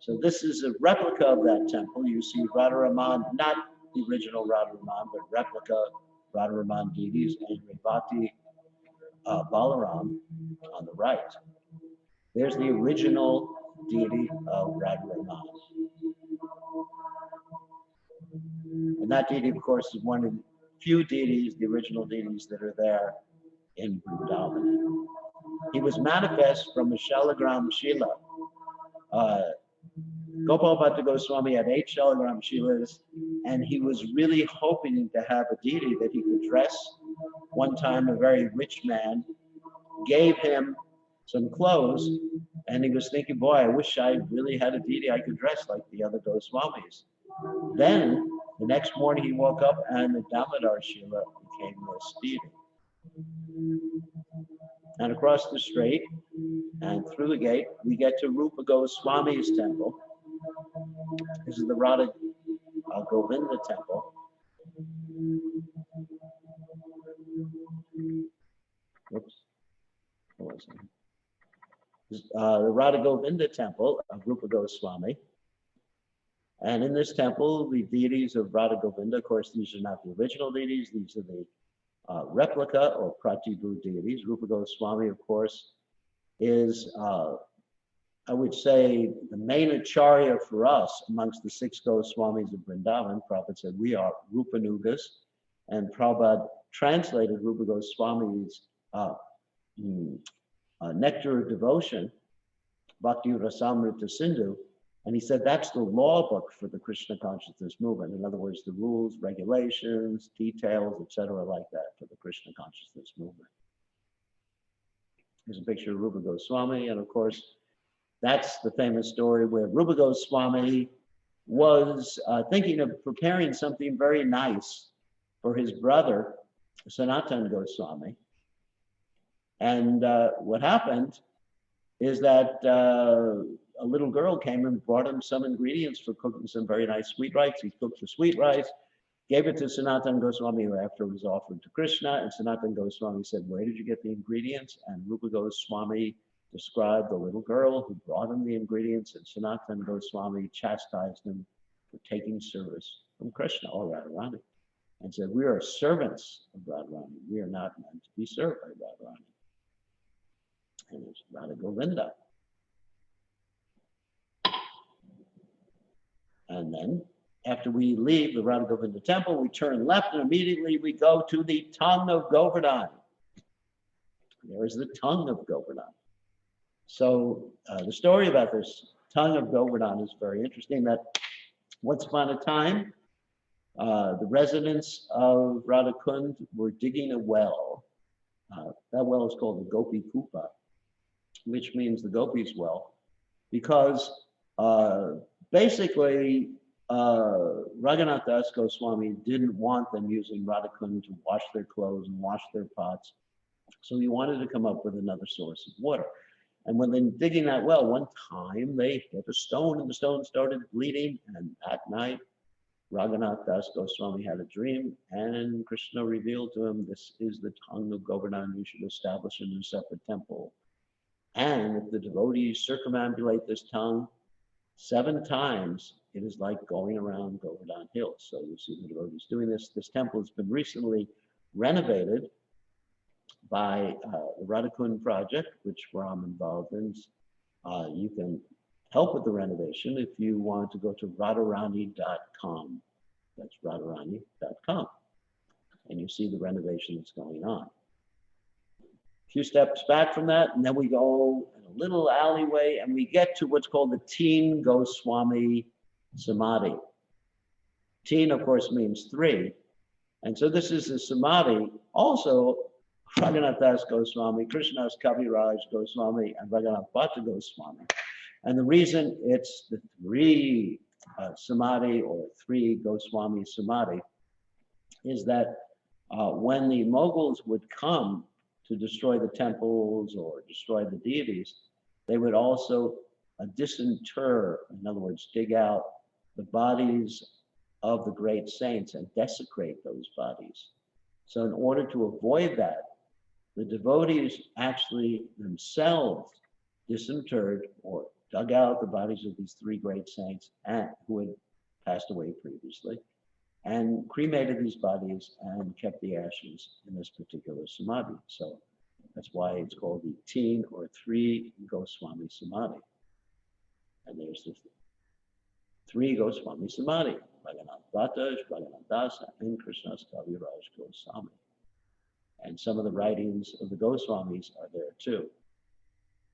So this is a replica of that temple. You see Radha Raman, not the original Radha Raman, but replica Radha Raman deities and Revati Balaram on the right. There's the original deity of Radharama. And that deity, of course, is one of the few deities, the original deities that are there in Vrindavan. He was manifest from a Shalagram Shila. Gopal Bhatta Goswami had 8 Shalagram Shilas, and he was really hoping to have a deity that he could dress. One time, a very rich man gave him some clothes, and he was thinking, boy, I wish I really had a deity I could dress like the other Goswamis. Then, the next morning, he woke up, and the Damodar Shila became this deity. And across the strait and through the gate, we get to Rupa Goswami's temple. This is the Radha Govinda temple. Whoops. What was it? The Radha Govinda temple of Rupa Goswami. And in this temple, the deities of Radha Govinda, of course, these are not the original deities, these are the replica or Pratibhu deities. Rupa Goswami, of course, is, I would say, the main acharya for us amongst the 6 Goswamis of Vrindavan. Prabhupada said we are Rupanugas, and Prabhupada translated Rupa Goswami's Nectar of Devotion, Bhakti Rasamrita Sindhu, and he said that's the law book for the Krishna consciousness movement. In other words, the rules, regulations, details, etc., like that for the Krishna consciousness movement. Here's a picture of Rupa Goswami, and of course, that's the famous story where Rupa Goswami was thinking of preparing something very nice for his brother, Sanatana Goswami. And what happened is that a little girl came and brought him some ingredients for cooking some very nice sweet rice. He cooked the sweet rice, gave it to Sanatana Goswami after it was offered to Krishna, and Sanatana Goswami said, where did you get the ingredients? And Rupa Goswami described the little girl who brought him the ingredients, and Sanatana Goswami chastised him for taking service from Krishna or Radharani, and said, we are servants of Radharani. We are not meant to be served by Radharani. And it's Radha Govinda. And then, after we leave the Radha Govinda temple, we turn left and immediately we go to the tongue of Govardhan. There is the tongue of Govardhan. So the story about this tongue of Govardhan is very interesting, that once upon a time, the residents of Radha Kund were digging a well. That well is called the Gopi Kupa, which means the Gopi's well, because basically, Raghunath Das Goswami didn't want them using Radha Kund to wash their clothes and wash their pots. So he wanted to come up with another source of water. And when they're digging that well, one time they hit a stone and the stone started bleeding. And that night, Raghunath Das Goswami had a dream, and Krishna revealed to him, this is the tongue of Govardhan. You should establish a new separate temple. And if the devotees circumambulate this tongue 7 times, it is like going around Govardhan Hills. So you see the devotees doing this. This temple has been recently renovated by the Radha Kund project, which I'm involved in. You can help with the renovation if you want to go to radharani.com. That's radharani.com. And you see the renovation that's going on. A few steps back from that, and then we go in a little alleyway, and we get to what's called the Teen Goswami Samadhi. Teen, of course, means 3. And so this is the Samadhi. Also, Raghunath Das Goswami, Krishnadas Kaviraj Goswami, and Raghunath Bhatta Goswami. And the reason it's the 3 Samadhi or 3 Goswami Samadhi is that when the Mughals would come to destroy the temples or destroy the deities, they would also disinter, in other words, dig out the bodies of the great saints and desecrate those bodies. So in order to avoid that, the devotees actually themselves disinterred or dug out the bodies of these 3 great saints who had passed away previously, and cremated these bodies and kept the ashes in this particular samadhi. So that's why it's called the Teen or 3 Goswami Samadhi. And there's the three Goswami Samadhi, Raghunath Bhatta, Raghunath Dasa, and Krishnadas Kaviraj Goswami. And some of the writings of the Goswamis are there too.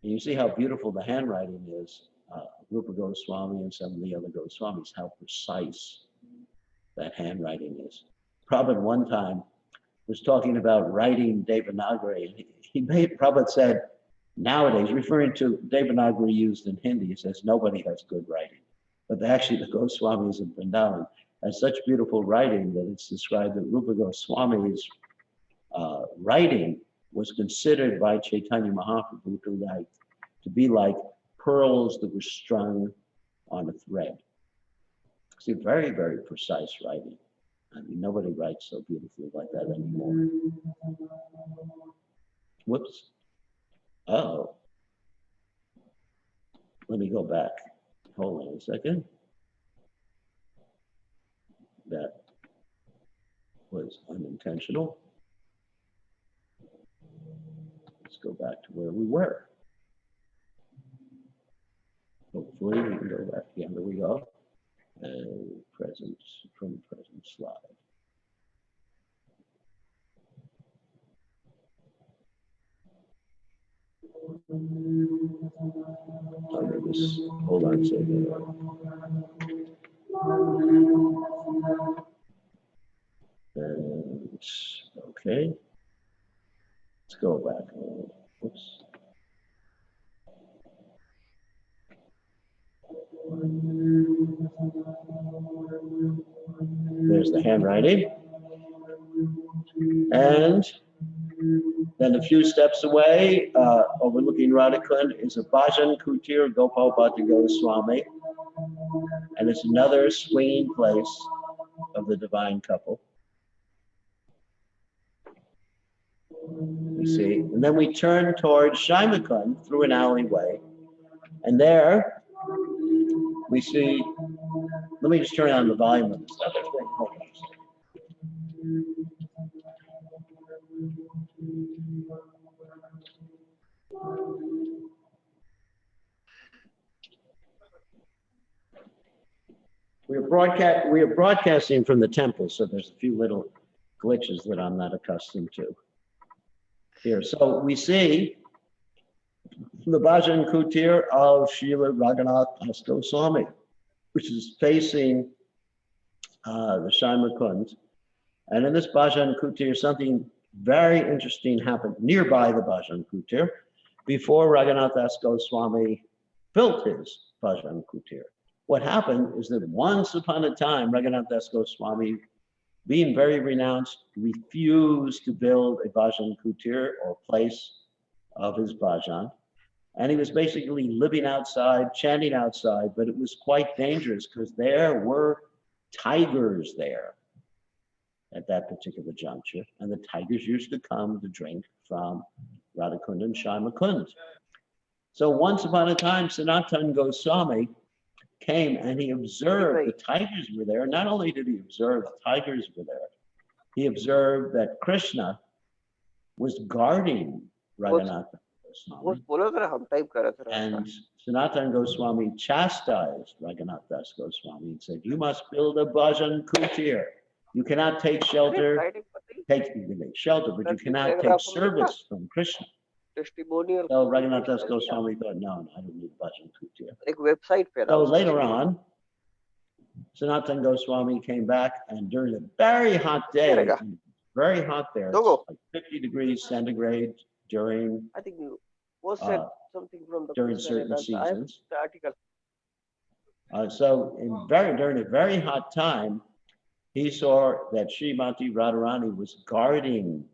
And you see how beautiful the handwriting is, Rupa Goswami and some of the other Goswamis, how precise that handwriting is. Prabhupada one time was talking about writing Devanagari. Prabhupada said, nowadays, referring to Devanagari used in Hindi, he says, nobody has good writing. But actually the Goswamis in Vrindavan has such beautiful writing that it's described that Rupa Goswami's writing was considered by Caitanya Mahaprabhu to be like pearls that were strung on a thread. See, very, very precise writing. I mean, nobody writes so beautifully like that anymore. Whoops. Uh-oh. Let me go back. Hold on a second. That was unintentional. Let's go back to where we were. Hopefully we can go back. Yeah, there we go. Present slide. Under this, hold on a second. And, okay. Let's go back. Oops. There's the handwriting. And then a few steps away, overlooking Radhakund, is a Bhajan Kutir Gopal Bhatta Goswami. And it's another swinging place of the divine couple. You see, and then we turn towards Shaimakund through an alleyway. And there we see, let me just turn on the volume of this stuff. Hold on a second. We are broadcasting from the temple, so there's a few little glitches that I'm not accustomed to here. So we see the Bhajan Kutir of Srila Raghunath Das Goswami, which is facing the Shaimakund. And in this Bhajan Kutir, something very interesting happened nearby the Bhajan Kutir before Raghunath Das Goswami built his Bhajan Kutir. What happened is that once upon a time, Raghunath Das Goswami, being very renounced, refused to build a Bhajan Kutir or place of his bhajan. And he was basically living outside, chanting outside, but it was quite dangerous because there were tigers there at that particular juncture. And the tigers used to come to drink from Radhakund and Shaimakund. So once upon a time, Sanatana Goswami came and he observed the tigers were there. Not only did he observe the tigers were there, he observed that Krishna was guarding Raghunath Goswami. And Sanatana Goswami chastised Raghunath Das Goswami and said, you must build a Bhajan Kutir. You cannot take shelter, you can take shelter, but you cannot take service from Krishna.
Testimonial.
So Raghunath Das Goswami thought, no, I don't need Bhajan Kutir. So later on, Sanatana Goswami came back, and during a very hot day, very hot there, it's like 50 degrees centigrade during
I think you said something from the
during certain seasons. So during a very hot time, he saw that Srimati Radharani was guarding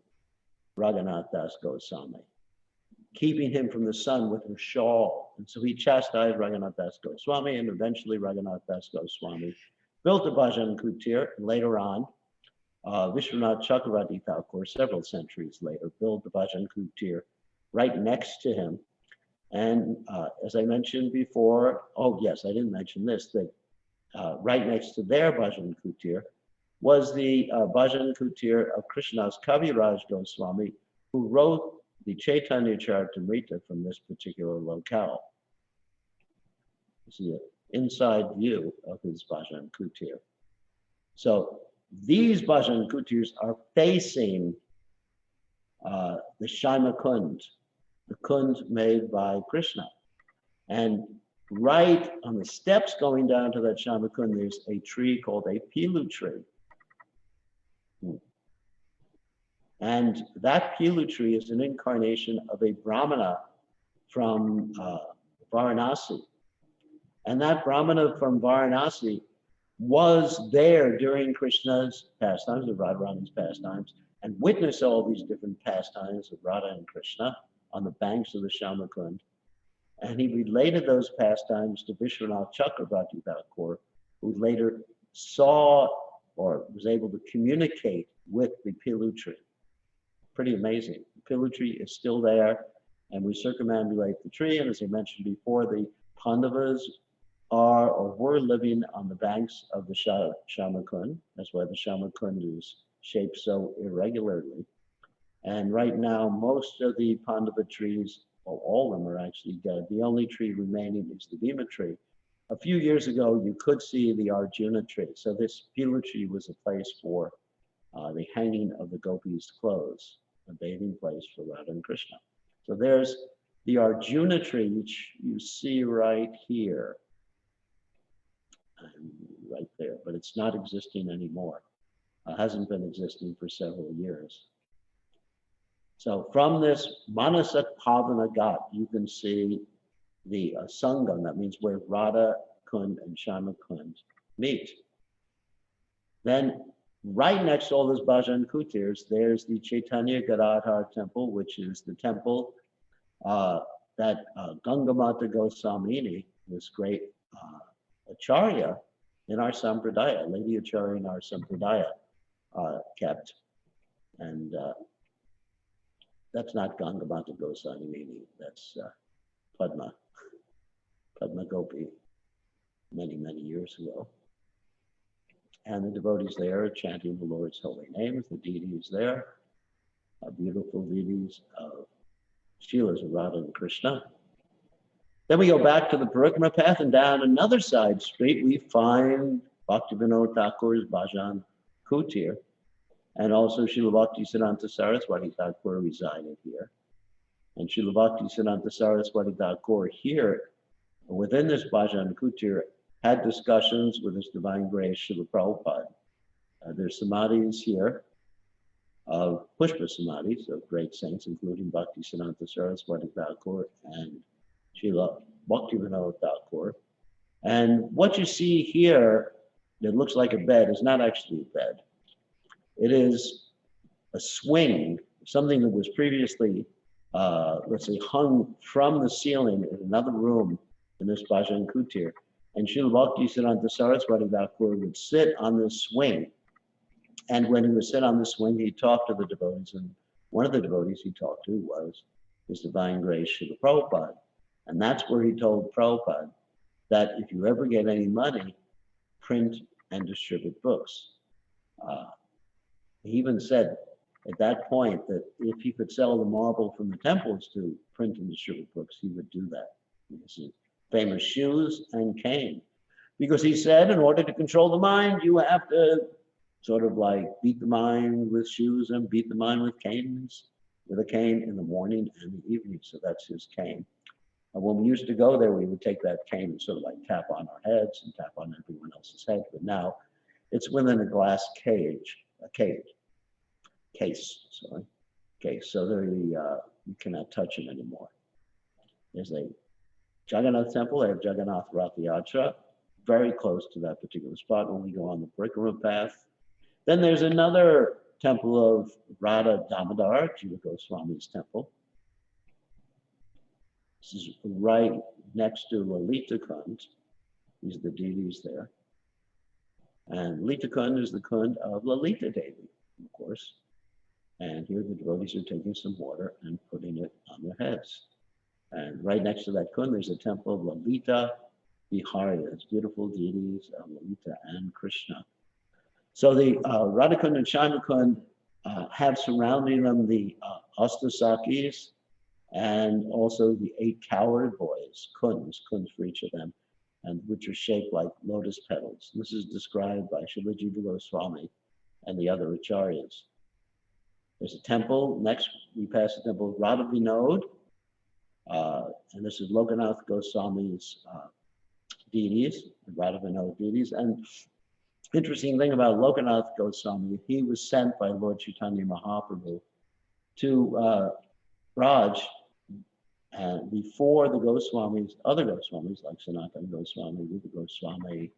Raghunath Das Goswami, keeping him from the sun with her shawl. And so he chastised Raghunath Das Goswami, and eventually Raghunath Das Goswami built a Bhajan Kutir. Later on, Vishwanath Chakravarti Thakur, several centuries later, built the Bhajan Kutir right next to him. And as I mentioned before, oh yes, I didn't mention this, that right next to their Bhajan Kutir was the Bhajan Kutir of Krishnadas Kaviraj Goswami, who wrote the Caitanya Charitamrita from this particular locale. You see an inside view of his Bhajan Kutir. So these Bhajan Kutirs are facing the Shaima Kund, the Kund made by Krishna. And right on the steps going down to that Shaima Kund, there's a tree called a pilu tree. And that pilu tree is an incarnation of a Brahmana from Varanasi. And that Brahmana from Varanasi was there during Krishna's pastimes, of Radharani's pastimes, and witnessed all these different pastimes of Radha and Krishna on the banks of the Shaima Kund. And he related those pastimes to Vishwanath Chakravarti Thakur, who later saw or was able to communicate with the pilu tree. Pretty amazing. The pilu tree is still there, and we circumambulate the tree. And as I mentioned before, the Pandavas are or were living on the banks of the Shaima Kund. That's why the Shaima Kund is shaped so irregularly. And right now, most of the Pandava trees, well, all of them are actually dead. The only tree remaining is the Bhima tree. A few years ago, you could see the Arjuna tree. So this pilu tree was a place for the hanging of the gopis' clothes, a bathing place for Radha and Krishna. So there's the Arjuna tree, which you see right here, and right there, but it's not existing anymore. Hasn't been existing for several years. So from this Manasat Pavana Ghat, you can see the Sangam, that means where Radha Kund and Shaima Kund meet. Then right next to all those Bhajan Kutirs, there's the Caitanya Gadadhar temple, which is the temple that Gangamata Goswamini, this great Acharya in our Sampradaya, Lady Acharya in our Sampradaya, kept. And that's not Gangamata Goswamini, that's Padma Gopi, many, many years ago. And the devotees there are chanting the Lord's holy names. The deities there are beautiful deities of Shilas of Radha and Krishna. Then we go back to the Parikrama path, and down another side street, we find Bhaktivinoda Thakur's Bhajan Kutir, and also Srila Bhakti Siddhanta Saraswati Thakur resided here. And Srila Bhakti Siddhanta Saraswati Thakur here, within this Bhajan Kutir, had discussions with His Divine Grace Srila Prabhupada. There's samadhis here of Pushpa samadhis of great saints, including Bhakti Siddhanta Saraswati Thakur and Srila Bhaktivinoda Thakur. And what you see here that looks like a bed is not actually a bed. It is a swing, something that was previously, let's say, hung from the ceiling in another room in this Bhajan Kutir. And Srila Bhakti Siddhanta Saraswati Thakur would sit on this swing. And when he would sit on the swing, he talked to the devotees. And one of the devotees he talked to was His Divine Grace Srila Prabhupada. And that's where he told Prabhupada that if you ever get any money, print and distribute books. He even said at that point that if he could sell the marble from the temples to print and distribute books, he would do that. Famous shoes and cane. Because he said, in order to control the mind, you have to sort of like beat the mind with shoes and beat the mind with canes, with a cane in the morning and the evening. So that's his cane. And when we used to go there, we would take that cane and sort of like tap on our heads and tap on everyone else's head. But now it's within a glass case. So there you cannot touch it anymore. There's a Jagannath temple. They have Jagannath Rath Yatra, very close to that particular spot when we go on the Parikrama path. Then there's another temple of Radha Damodar, Jiva Goswami's temple. This is right next to Lalita Kund. These are the deities there. And Lalita Kund is the Kund of Lalita Devi, of course. And here the devotees are taking some water and putting it on their heads. And right next to that Kund, there's a temple of Lalita Viharyas, beautiful deities of Lalita and Krishna. So the Radhakund and Shaima Kund have surrounding them the Astasakis and also the 8 cowherd boys, kunds for each of them. and which are shaped like lotus petals. This is described by Srila Jiva Goswami and the other acharyas. There's a temple. Next, we pass the temple of Radha Vinod, and this is Lokanath Goswami's deities, Radha Vinod deities. And interesting thing about Lokanath Goswami, he was sent by Lord Chaitanya Mahaprabhu to Raj before the Goswamis, other Goswamis like Sanatana Goswami, Rupa Goswami,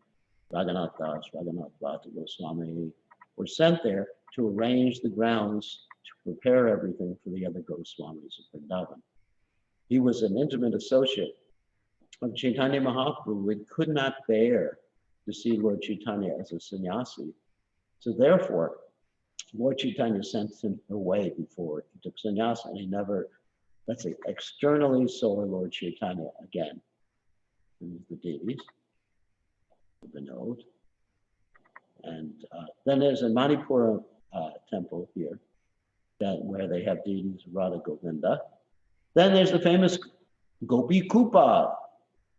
Raghunath Das, Raghunath Bhatta Goswami, were sent there to arrange the grounds to prepare everything for the other Goswamis of Vrindavan. He was an intimate associate of Chaitanya Mahaprabhu. It could not bear to see Lord Chaitanya as a sannyasi. So therefore, Lord Chaitanya sent him away before he took sannyasa, and he never, let's say, externally saw Lord Chaitanya again. And the deities, the Vinod. And then there's a Manipura temple here, where they have deities Radha Govinda. Then there's the famous Gopi Kupa.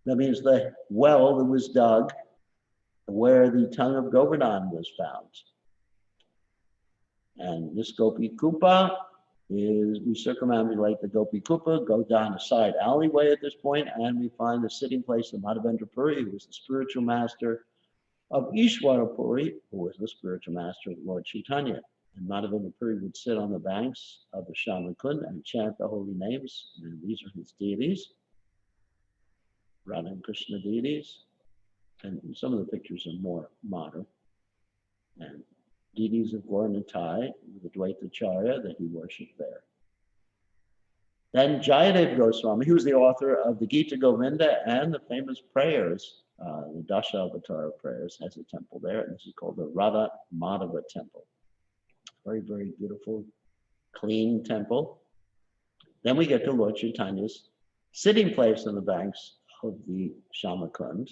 That means the well that was dug where the tongue of Govardhan was found. And this Gopi Kupa is, we circumambulate the Gopi Kupa, go down a side alleyway at this point, and we find the sitting place of Madhavendra Puri, who was the spiritual master of Ishwara Puri, who was the spiritual master of Lord Chaitanya. And Madhavendra Puri would sit on the banks of the Shamakund and chant the holy names. And these are his deities, Radha and Krishna deities. And some of the pictures are more modern. And deities of Gauranatai, the Dvaitacharya that he worshipped there. Then Jayadev Goswami, he was the author of the Gita Govinda and the famous prayers, the Dashavatara prayers, has a temple there. And this is called the Radha Madhava Temple. Very, very beautiful, clean temple. Then we get to Lord Chaitanya's sitting place on the banks of the Shamakund.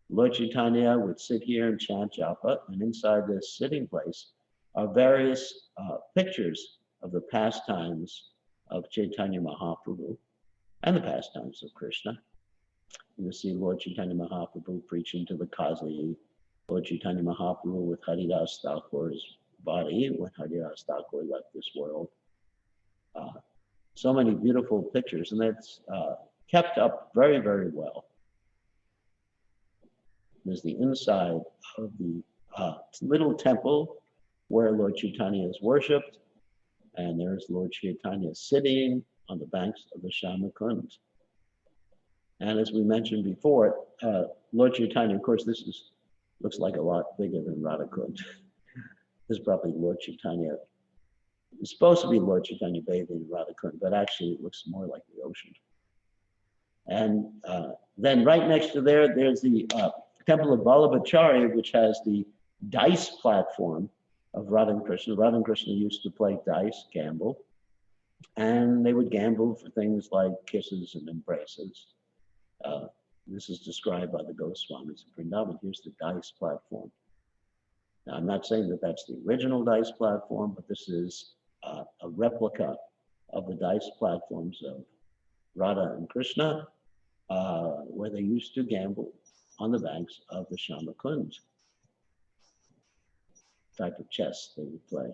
Lord Chaitanya would sit here and chant japa, and inside this sitting place are various pictures of the pastimes of Chaitanya Mahaprabhu and the pastimes of Krishna. You see Lord Chaitanya Mahaprabhu preaching to the Kazi, Lord Chaitanya Mahaprabhu with Haridas Thakur's body when Haridas Thakur left this world. So many beautiful pictures, and that's kept up very, very well. There's the inside of the little temple where Lord Chaitanya is worshipped, and there's Lord Chaitanya sitting on the banks of the Shamakund. And as we mentioned before, Lord Chaitanya, of course, looks like a lot bigger than Radhakund. This is probably Lord Chaitanya. It's supposed to be Lord Chaitanya bathing in Radhakund, but actually it looks more like the ocean. And then right next to there's the temple of Vallabhacharya, which has the dice platform of Radha and Krishna. Radha and Krishna used to play dice, gamble, and they would gamble for things like kisses and embraces. This is described by the Goswamis of Vrindavan. Here's the dice platform. Now, I'm not saying that that's the original dice platform, but this is a replica of the dice platforms of Radha and Krishna, where they used to gamble on the banks of the Shamakund. Type of chess they would play.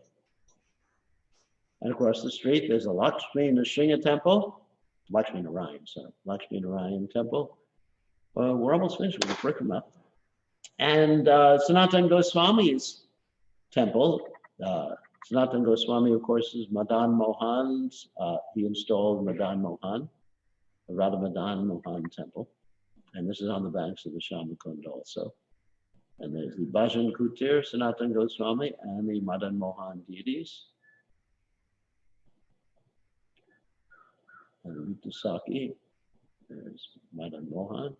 And across the street, there's a Lakshmi Narayan temple. Lakshmi Narayan temple. We're almost finished with the Parikramma. And Sanatana Goswami's temple. Sanatana Goswami, of course, is Madan Mohan's. He installed Madan Mohan, the Radha Madan Mohan temple. And this is on the banks of the Shamakund also. And there's the Bhajan Kutir, Sanatana Goswami, and the Madan Mohan deities. And Rita Saki, there's Madan Mohan.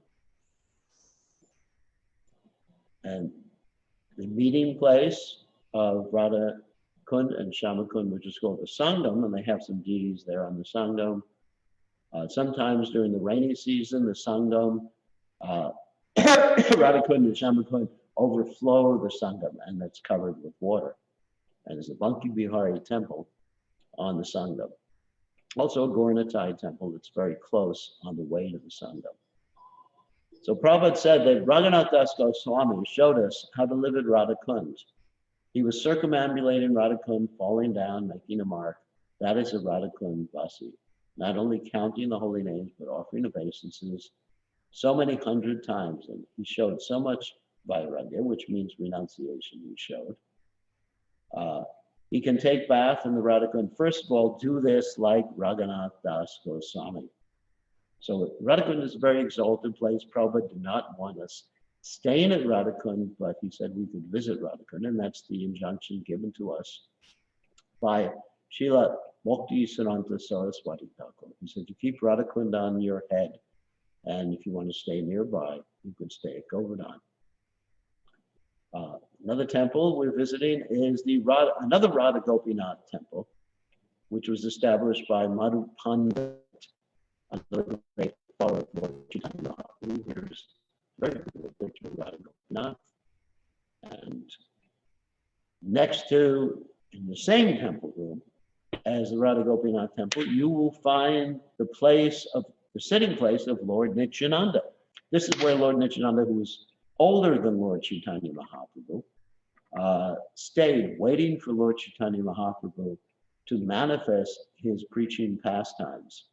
And the meeting place of Radha Kund and Shamakund, which is called the Sangam, and they have some deities there on the Sangam. Sometimes during the rainy season, the Sangam, Radha Kund and Shamakund overflow the Sangam, and that's covered with water. And there's a Banki Bihari temple on the Sangam. Also a Gauranatai temple that's very close on the way to the Sangam. So Prabhupada said that Raghunath Das Goswami showed us how to live at Radhakund. He was circumambulating Radhakund, falling down, making a mark. That is a Radhakund Vasi. Not only counting the holy names, but offering obeisances so many hundred times. And he showed so much vairagya, which means renunciation, he showed. He can take bath in the Radhakund. First of all, do this like Raghunath Das Goswami. So Radhakund is a very exalted place. Prabhupada did not want us staying at Radhakund, but he said we could visit Radhakund, and that's the injunction given to us by Srila Bhakti-Siddhanta Saraswati Thakur. He said, you keep Radhakund on your head, and if you want to stay nearby, you could stay at Govardhan. Another temple we're visiting is another Radha Gopinath temple, which was established by Madhu Pandit, another great follower of Lord Chaitanya Mahaprabhu. Here's very good picture of Radha Gopinath. And next to, in the same temple room as the Radha Gopinath temple, you will find the sitting place of Lord Nityananda. This is where Lord Nityananda, who was older than Lord Chaitanya Mahaprabhu, stayed waiting for Lord Chaitanya Mahaprabhu to manifest his preaching pastimes.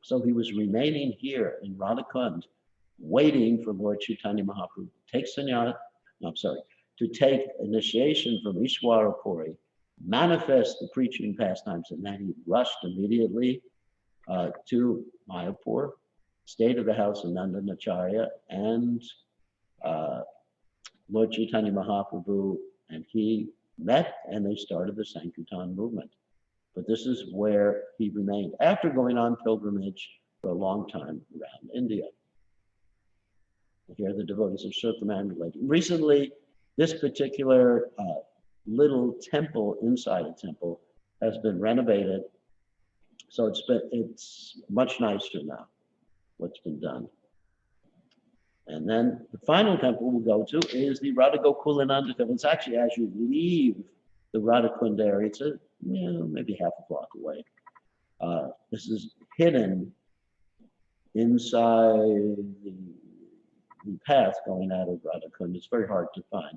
So he was remaining here in Radhakund, waiting for Lord Chaitanya Mahaprabhu to take initiation from Ishwara Puri, manifest the preaching pastimes, and then he rushed immediately to Mayapur, stayed at the house of Nandanacharya, and Lord Chaitanya Mahaprabhu and he met, and they started the Sankirtan movement. But this is where he remained after going on pilgrimage for a long time around India. Here the devotees are circumambulating. Recently, this particular little temple inside a temple has been renovated. So it's much nicer now, what's been done. And then the final temple we'll go to is the Radha Gokulananda temple. It's actually as you leave the Radhakund area, it's maybe half a block away. This is hidden inside the path going out of Radhakund. It's very hard to find.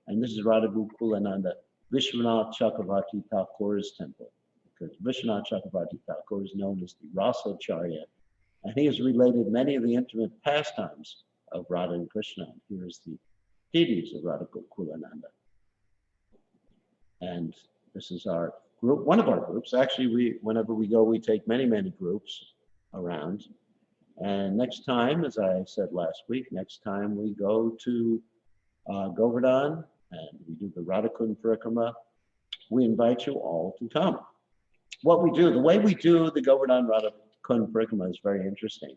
And this is Radha Gokulananda Vishwanath Chakravarti Thakur's temple, because Vishwanath Chakravarti Thakur is known as the Rasacharya, and he has related many of the intimate pastimes of Radha and Krishna. Here's the deities of Radha Gokulananda. And this is our group, one of our groups. Actually, whenever we go, we take many, many groups around. And next time, as I said last week, next time we go to Govardhan and we do the Radhakund Parikrama, we invite you all to come. What we do, the way we do the Govardhan Radhakund Parikrama is very interesting.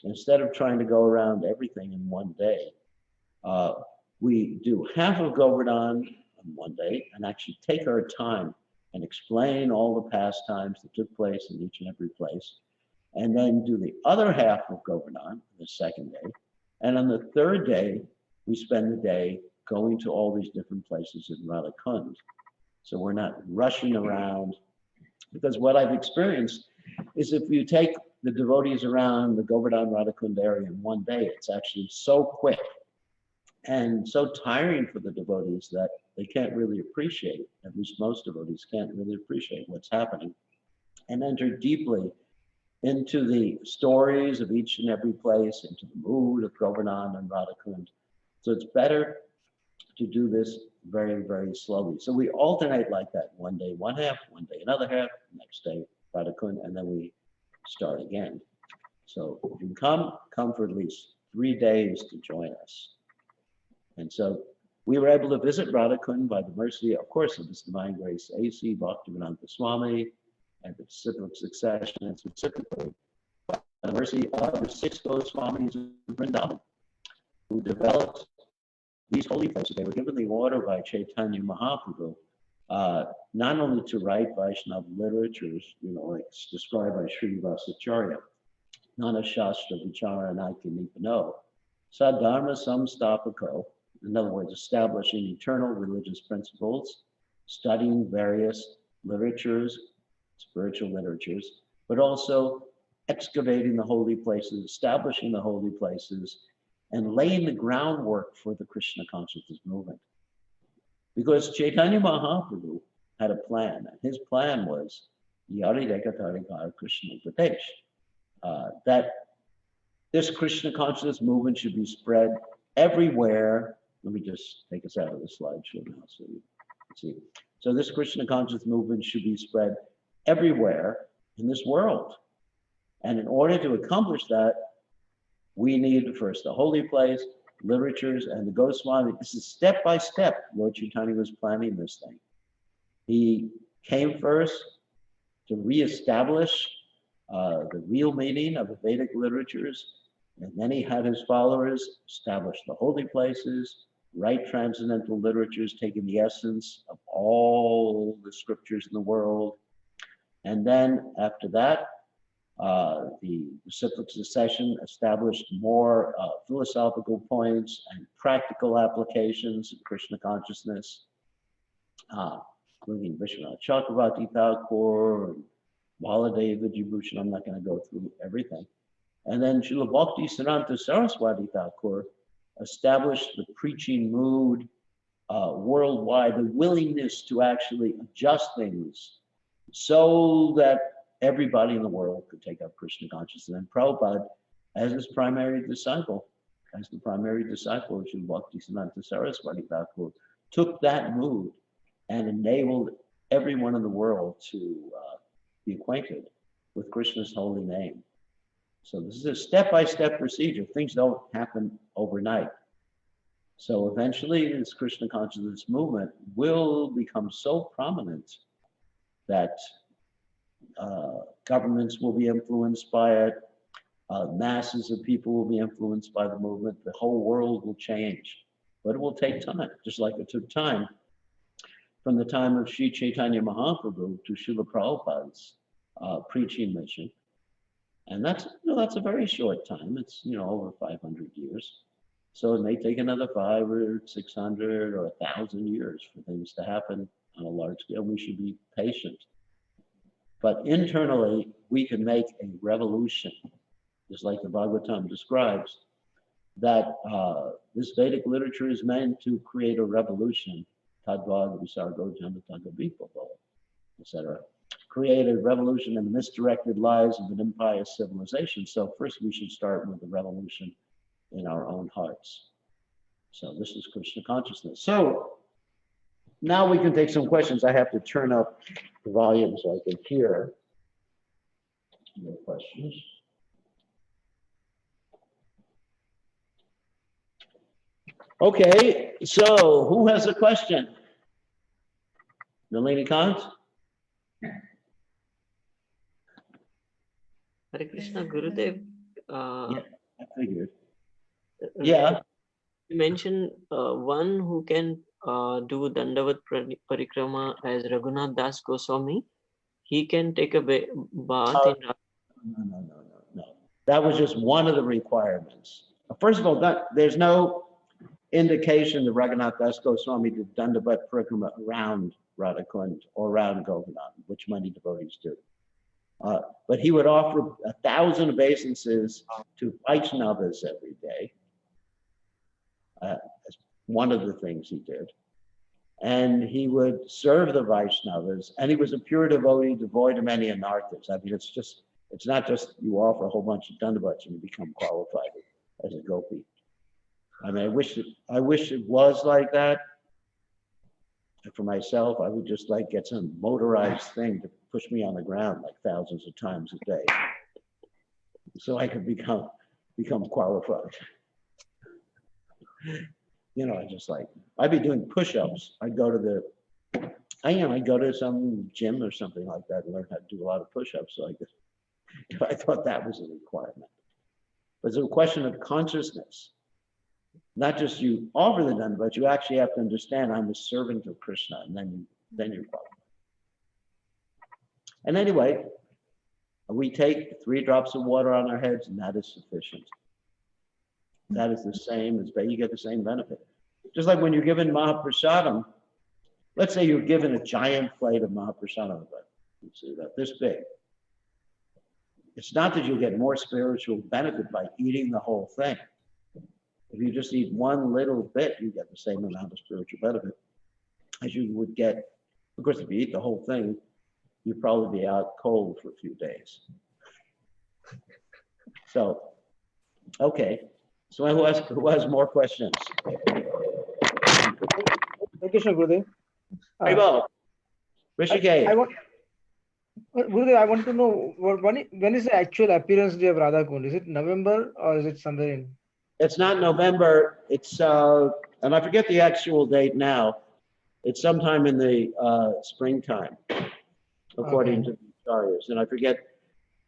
Instead of trying to go around everything in one day, we do half of Govardhan on one day and actually take our time and explain all the pastimes that took place in each and every place, and then do the other half of Govardhan the second day. And on the third day, we spend the day going to all these different places in Radhakund. So we're not rushing around, because what I've experienced is if you take the devotees around the Govardhan Radhakund area in one day, it's actually so quick and so tiring for the devotees that they can't really appreciate, at least most devotees can't really appreciate what's happening, and enter deeply into the stories of each and every place, into the mood of Govardhan and Radhakund. So it's better to do this very, very slowly. So we alternate like that. One day, one half, one day, another half, next day, Radhakund, and then we start again. So if you come for at least 3 days to join us. And so we were able to visit Radhakund by the mercy, of course, of His Divine Grace A.C. Bhaktivedanta Swami and the disciplic succession, and specifically by the mercy of the 6 Goswamis of Vrindavan, who developed these holy places. They were given the order by Caitanya Mahaprabhu, not only to write Vaishnava literatures, like described by Srinivasa Acharya, Nana Shastra Vichara Naikya Nipano, Sadharma Samstapako, in other words, establishing eternal religious principles, studying various literatures, spiritual literatures, but also excavating the holy places, establishing the holy places, and laying the groundwork for the Krishna consciousness movement. Because Caitanya Mahaprabhu had a plan, and his plan was Yari Dekatarikar Krishna Pradesh, that this Krishna consciousness movement should be spread everywhere. Let me just take us out of the slideshow now so you can see. So this Krishna consciousness movement should be spread everywhere in this world. And in order to accomplish that, we need first the holy place, literatures, and the Goswami. This is step by step. Lord Chaitanya was planning this thing. He came first to reestablish the real meaning of the Vedic literatures, and then he had his followers establish the holy places, write transcendental literatures, taking the essence of all the scriptures in the world. And then after that, the reciprocal succession established more philosophical points and practical applications of Krishna consciousness, including Vishwanath Chakravarti Thakur, Baladeva Vijayabhushan. I'm not going to go through everything. And then Srila Bhakti Siddhanta Saraswati Thakur established the preaching mood worldwide, the willingness to actually adjust things so that everybody in the world could take up Krishna consciousness. And Prabhupada, as his primary disciple, as the primary disciple of Srila Bhakti Siddhanta Saraswati Thakur, took that mood and enabled everyone in the world to be acquainted with Krishna's holy name. So this is a step-by-step procedure. Things don't happen overnight. So eventually this Krishna consciousness movement will become so prominent that governments will be influenced by it, masses of people will be influenced by the movement, the whole world will change. But it will take time, just like it took time from the time of Sri Chaitanya Mahaprabhu to Srila Prabhupada's preaching mission. And that's a very short time. It's over 500 years. So it may take another 500 or 600 or 1,000 years for things to happen on a large scale. We should be patient. But internally, we can make a revolution, just like the Bhagavatam describes, that this Vedic literature is meant to create a revolution, Tadvad Visargo Janatanga Vipavo, etc. Create a revolution in the misdirected lives of an impious civilization. So first we should start with the revolution in our own hearts. So this is Krishna consciousness. So now we can take some questions. I have to turn up the volume so I can hear your questions. Okay, so who has a question? Nalini Kant?
Hare Krishna, Gurudev.
Yeah, I figured. Yeah.
You mentioned one who can do Dandavat Parikrama as Raghunath Das Goswami. He can take a bath in...
No. That was just one of the requirements. First of all, there's no indication that Raghunath Das Goswami did Dandavat Parikrama around Radhakund or around Govardhan, which many devotees do. But he would offer 1,000 obeisances to Vaishnavas every day. As one of the things he did. And he would serve the Vaishnavas, and he was a pure devotee, devoid of any anarthas. I mean, it's not just you offer a whole bunch of dandavats and you become qualified as a gopi. I mean, I wish it was like that. For myself, I would just get some motorized thing to push me on the ground like thousands of times a day, so I could become qualified. I'd be doing push-ups. I'd go to some gym or something like that and learn how to do a lot of push-ups. So I thought that was a requirement. But it's a question of consciousness. Not just you offer the dana, but you actually have to understand I'm a servant of Krishna, and then you're qualified. And anyway, we take 3 drops of water on our heads, and that is sufficient. That is the same as you get the same benefit. Just like when you're given Mahaprasadam, let's say you're given a giant plate of Mahaprasadam, but you see that this big. It's not that you'll get more spiritual benefit by eating the whole thing. If you just eat one little bit, you get the same amount of spiritual benefit as you would get. Of course, if you eat the whole thing, you'd probably be out cold for a few days. So, okay. So who has more questions?
Thank you, Gurudev.
Haribo,
I
Rishikesh.
want, Gurudev, I want to know when is the actual appearance day of Radha Kund? Is it November or is it somewhere in?
It's not November. It's and I forget the actual date now. It's sometime in the springtime, according to the acharyas. And I forget.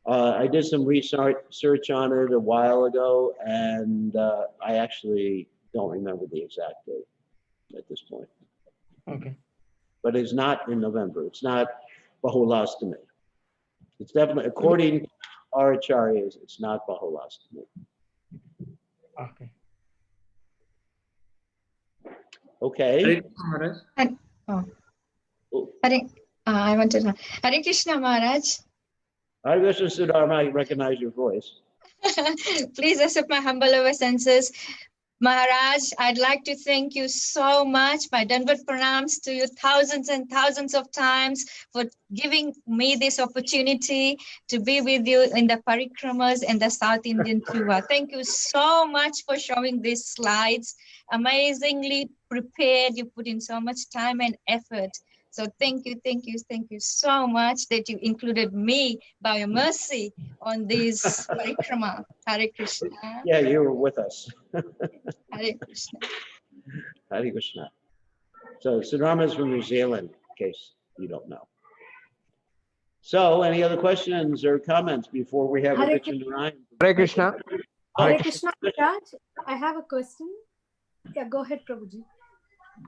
I did some research on it a while ago, and I actually don't remember the exact date at this point.
Okay.
But it's not in November. It's not Bahulastami. It's definitely, according to our acharyas, it's not Bahulastami.
Okay.
Okay.
Hare Krishna, Maharaj.
I want to know. Hare Krishna Maharaj.
Hare Krishna Sudharma, I recognize your voice.
Please accept my humble obeisances. Maharaj, I'd like to thank you so much. My Dandavat pranams to you thousands and thousands of times for giving me this opportunity to be with you in the parikramas and the South Indian tour. Thank you so much for showing these slides. Amazingly prepared. You put in so much time and effort. So thank you so much that you included me by your mercy on this parikrama. Hare Krishna.
Yeah, you were with us.
Hare Krishna.
Hare Krishna. So Sudharma is from New Zealand, in case you don't know. So any other questions or comments before we have
Hare
Richard Ryan?
Hare Krishna.
Hare Krishna Maharaj, I have a question. Yeah, go ahead, Prabhuji.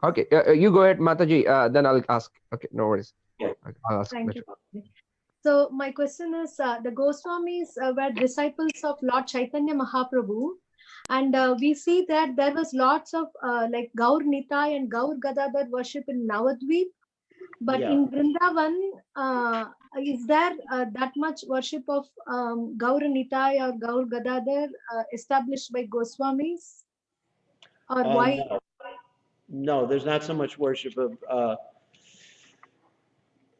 Okay, you go ahead, Mataji. Then I'll ask. Okay, no worries.
Yeah.
Okay, I'll ask.
Thank
later.
you. So my question is, the Goswamis were disciples of Lord Chaitanya Mahaprabhu, and we see that there was lots of like Gaur Nitai and Gaur Gadadhar worship in Navadvip, but
Yeah.
in Vrindavan, is there that much worship of Gaur Nitai or Gaur Gadadhar established by Goswamis, or why?
No. No, there's not so much worship of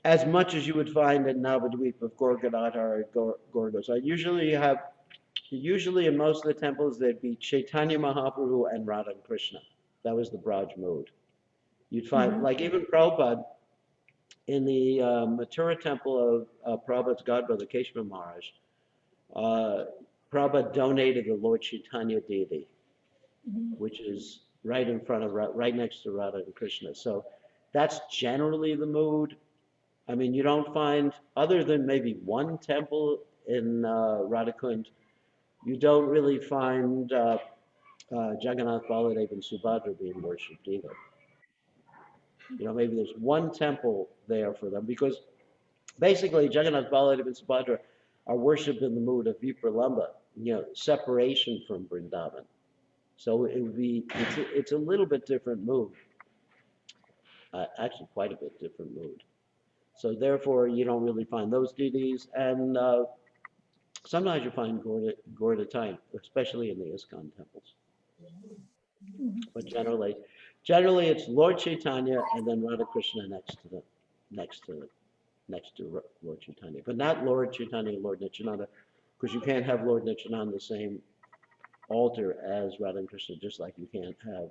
as much as you would find in Navadvip of Gaur Gadadhar or Gaur Gosai. Usually in most of the temples, there'd be Chaitanya Mahaprabhu and Radha and Krishna. That was the Braj mode. You'd find, like even Prabhupada, in the Mathura temple of Prabhupada's godbrother, Keshava Maharaj, Prabhupada donated the Lord Chaitanya deity, which is right in front of, right next to Radha and Krishna. So that's generally the mood. I mean, you don't find, other than maybe one temple in Radhakund, you don't really find Jagannath, Baladev, and Subhadra being worshipped either. You know, maybe there's one temple there for them, because basically Jagannath, Baladev, and Subhadra are worshipped in the mood of Vipralamba, you know, separation from Vrindavan. So it would be, it's a little bit different mood, actually quite a bit different mood. So therefore, you don't really find those deities, and sometimes you find Gaur time, especially in the ISKCON temples. But generally it's Lord Chaitanya and then Radha Krishna next to Lord Chaitanya, but not Lord Chaitanya and Lord Nityananda, because you can't have Lord Nityananda the same altar as Radha and Krishna, just like you can't have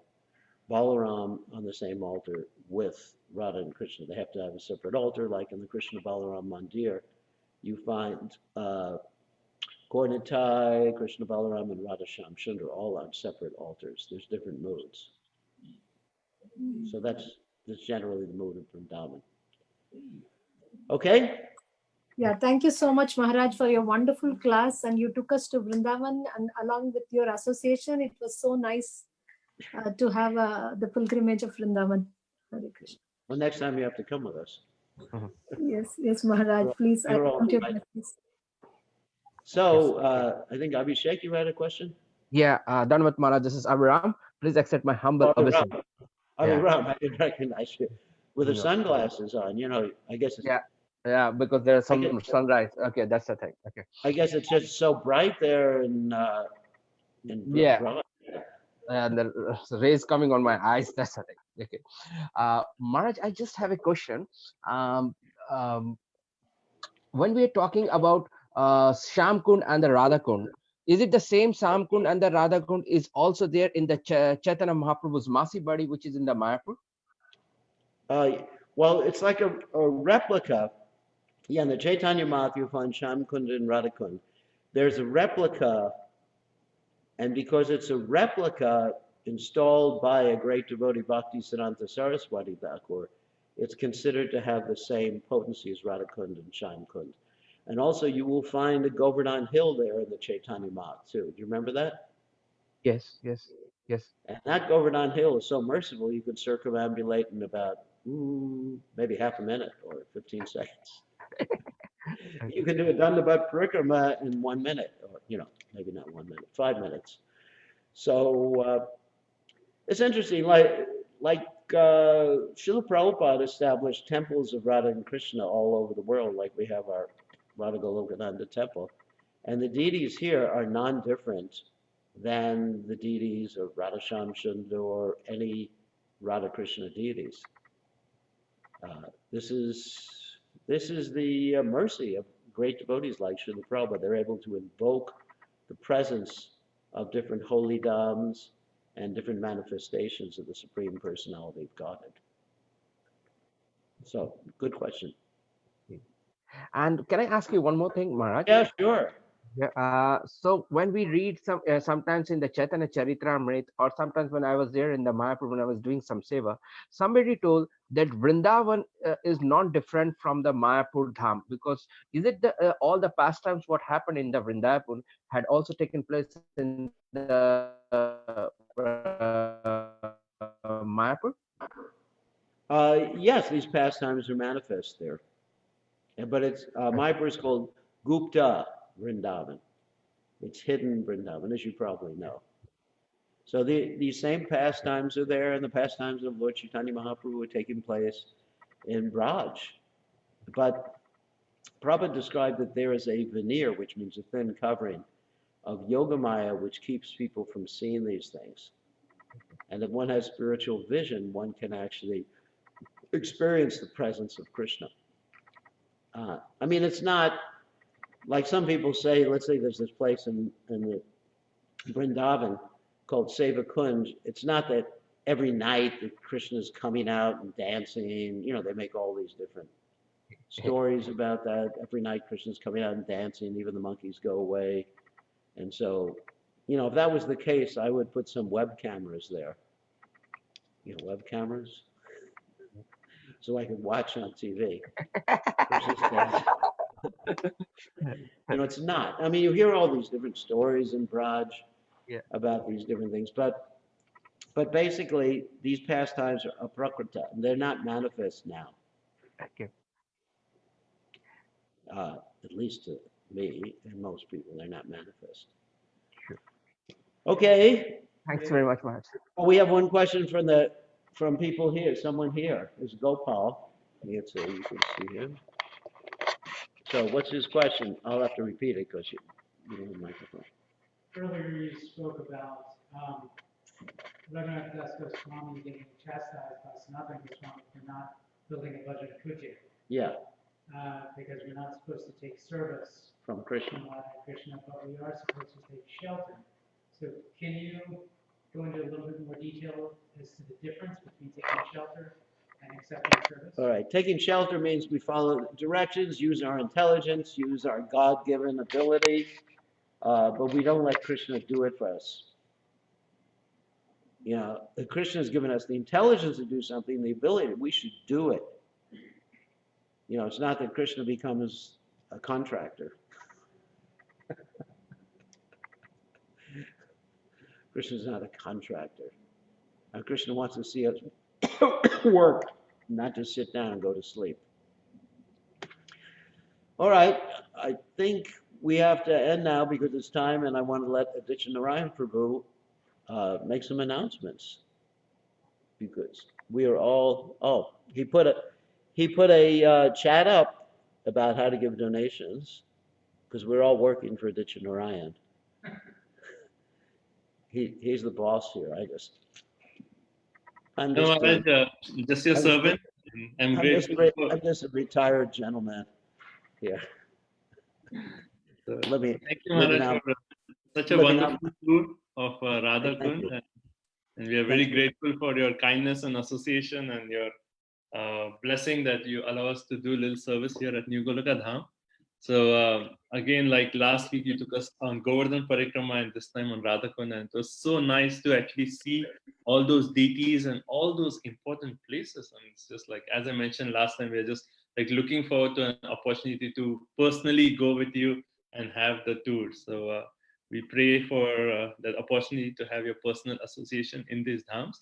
Balaram on the same altar with Radha and Krishna. They have to have a separate altar, like in the Krishna Balaram Mandir. You find Gaur Nitai, Krishna Balaram, and Radha Shyam Sundar all on separate altars. There's different moods. So that's generally the mood of Vrindavan. Okay?
Yeah, thank you so much, Maharaj, for your wonderful class. And you took us to Vrindavan, and along with your association, it was so nice to have the pilgrimage of Vrindavan. Hare Krishna.
Well, next time you have to come with us.
Yes, Maharaj, please. I
You're all
want your
invited.
blessings.
So I think Abhishek, you had a question?
Yeah, Dandavat Maharaj, this is Abraham. Please accept my humble obeisance.
Ram, I didn't recognize you. With the
No.
sunglasses on, you know, I guess it's,
Yeah, because there's some
guess-
sunrise. Okay, that's the thing. Okay.
I guess it's just so bright there in
Yeah.
Brahma.
and the rays coming on my eyes. That's the thing. Okay, Maharaj, I just have a question. Um, um, when we are talking about Sham Kund and the Radha Kund, is it the same Sham Kund and the Radha Kund is also there in the Chaitanya Mahaprabhu's Masi Badi, which is in the Mayapur?
Well, it's like a replica. Yeah, in the Chaitanya Math, you find Sham Kund and Radha Kund. There's a replica, and because it's a replica installed by a great devotee, Bhakti Siddhanta Saraswati Thakur, it's considered to have the same potency as Radha Kund and Sham Kund. And also, you will find a Govardhan Hill there in the Chaitanya Math, too. Do you remember that?
Yes, yes, yes.
And that Govardhan Hill is so merciful, you could circumambulate in about maybe half a minute or 15 seconds. You can do a Dandavat Parikrama in 1 minute, or, maybe not 1 minute, 5 minutes. So it's interesting, like Srila Prabhupada established temples of Radha and Krishna all over the world, like we have our Radha Golokananda temple. And the deities here are non-different than the deities of Radha Shamsundar or any Radha Krishna deities. This is the mercy of great devotees like Srila Prabhupada. They're able to invoke the presence of different holy dhams and different manifestations of the Supreme Personality of Godhead. So, good question.
And can I ask you one more thing, Maharaj?
Yeah, sure.
Yeah, so when we read sometimes in the Chaitanya Charitamrita, or sometimes when I was there in the Mayapur when I was doing some seva, somebody told that Vrindavan is not different from the Mayapur Dham, because is it all the pastimes what happened in the Vrindavan had also taken place in the Mayapur?
Yes, these pastimes are manifest there. But it's Mayapur is called Gupta Vrindavan. It's hidden Vrindavan, as you probably know. So these same pastimes are there, and the pastimes of Lord Chaitanya Mahaprabhu are taking place in Braj. But Prabhupada described that there is a veneer, which means a thin covering, of Yogamaya, which keeps people from seeing these things. And if one has spiritual vision, one can actually experience the presence of Krishna. I mean, it's not like some people say. Let's say there's this place in the Vrindavan called Seva Kunj. It's not that every night that Krishna's coming out and dancing. They make all these different stories about that. Every night Krishna's coming out and dancing, even the monkeys go away. And so, if that was the case, I would put some web cameras there. Web cameras? So I could watch on TV. It's not. I mean, you hear all these different stories in Braj about these different things, but basically these pastimes are aprakrita, and they're not manifest now.
Okay.
At least to me and most people, they're not manifest.
Sure.
Okay.
Thanks very much, Maharaj.
Well, we have one question from people here. Someone here is Gopal. You can see him. So what's his question? I'll have to repeat it because you don't have a microphone.
Earlier you spoke about Raghunath Das Goswami getting chastised by Sanatana Goswami for not building a budget of Kuja.
Yeah.
Because we're not supposed to take service
from Krishna,
but we are supposed to take shelter. So can you go into a little bit more detail as to the difference between taking shelter and accepting service?
All right. Taking shelter means we follow directions, use our intelligence, use our God-given ability, but we don't let Krishna do it for us. Krishna has given us the intelligence to do something, the ability. We should do it. It's not that Krishna becomes a contractor. Krishna's not a contractor. Krishna wants to see us work, not just sit down and go to sleep. All right, I think we have to end now because it's time, and I want to let Aditya Narayan Prabhu make some announcements. Because we are all, he put a chat up about how to give donations, because we're all working for Aditya Narayan. he's the boss here. I'm
No,
just
Maharaj, just your
I'm just-
servant. I'm grateful for.
I'm just a retired gentleman here.
So,
Living
thank you,
living
Maharaj,
out
for such a
living out.
wonderful tour of Radha
Thank you.
Kund. And we are very
Thank you.
grateful for your kindness and association and your blessing that you allow us to do little service here at New Goloka Dham. So again, like last week, you took us on Govardhan Parikrama and this time on Radhakund, and it was so nice to actually see all those deities and all those important places. And it's just like, as I mentioned last time, we're just like looking forward to an opportunity to personally go with you and have the tour. So we pray for that opportunity to have your personal association in these dhams.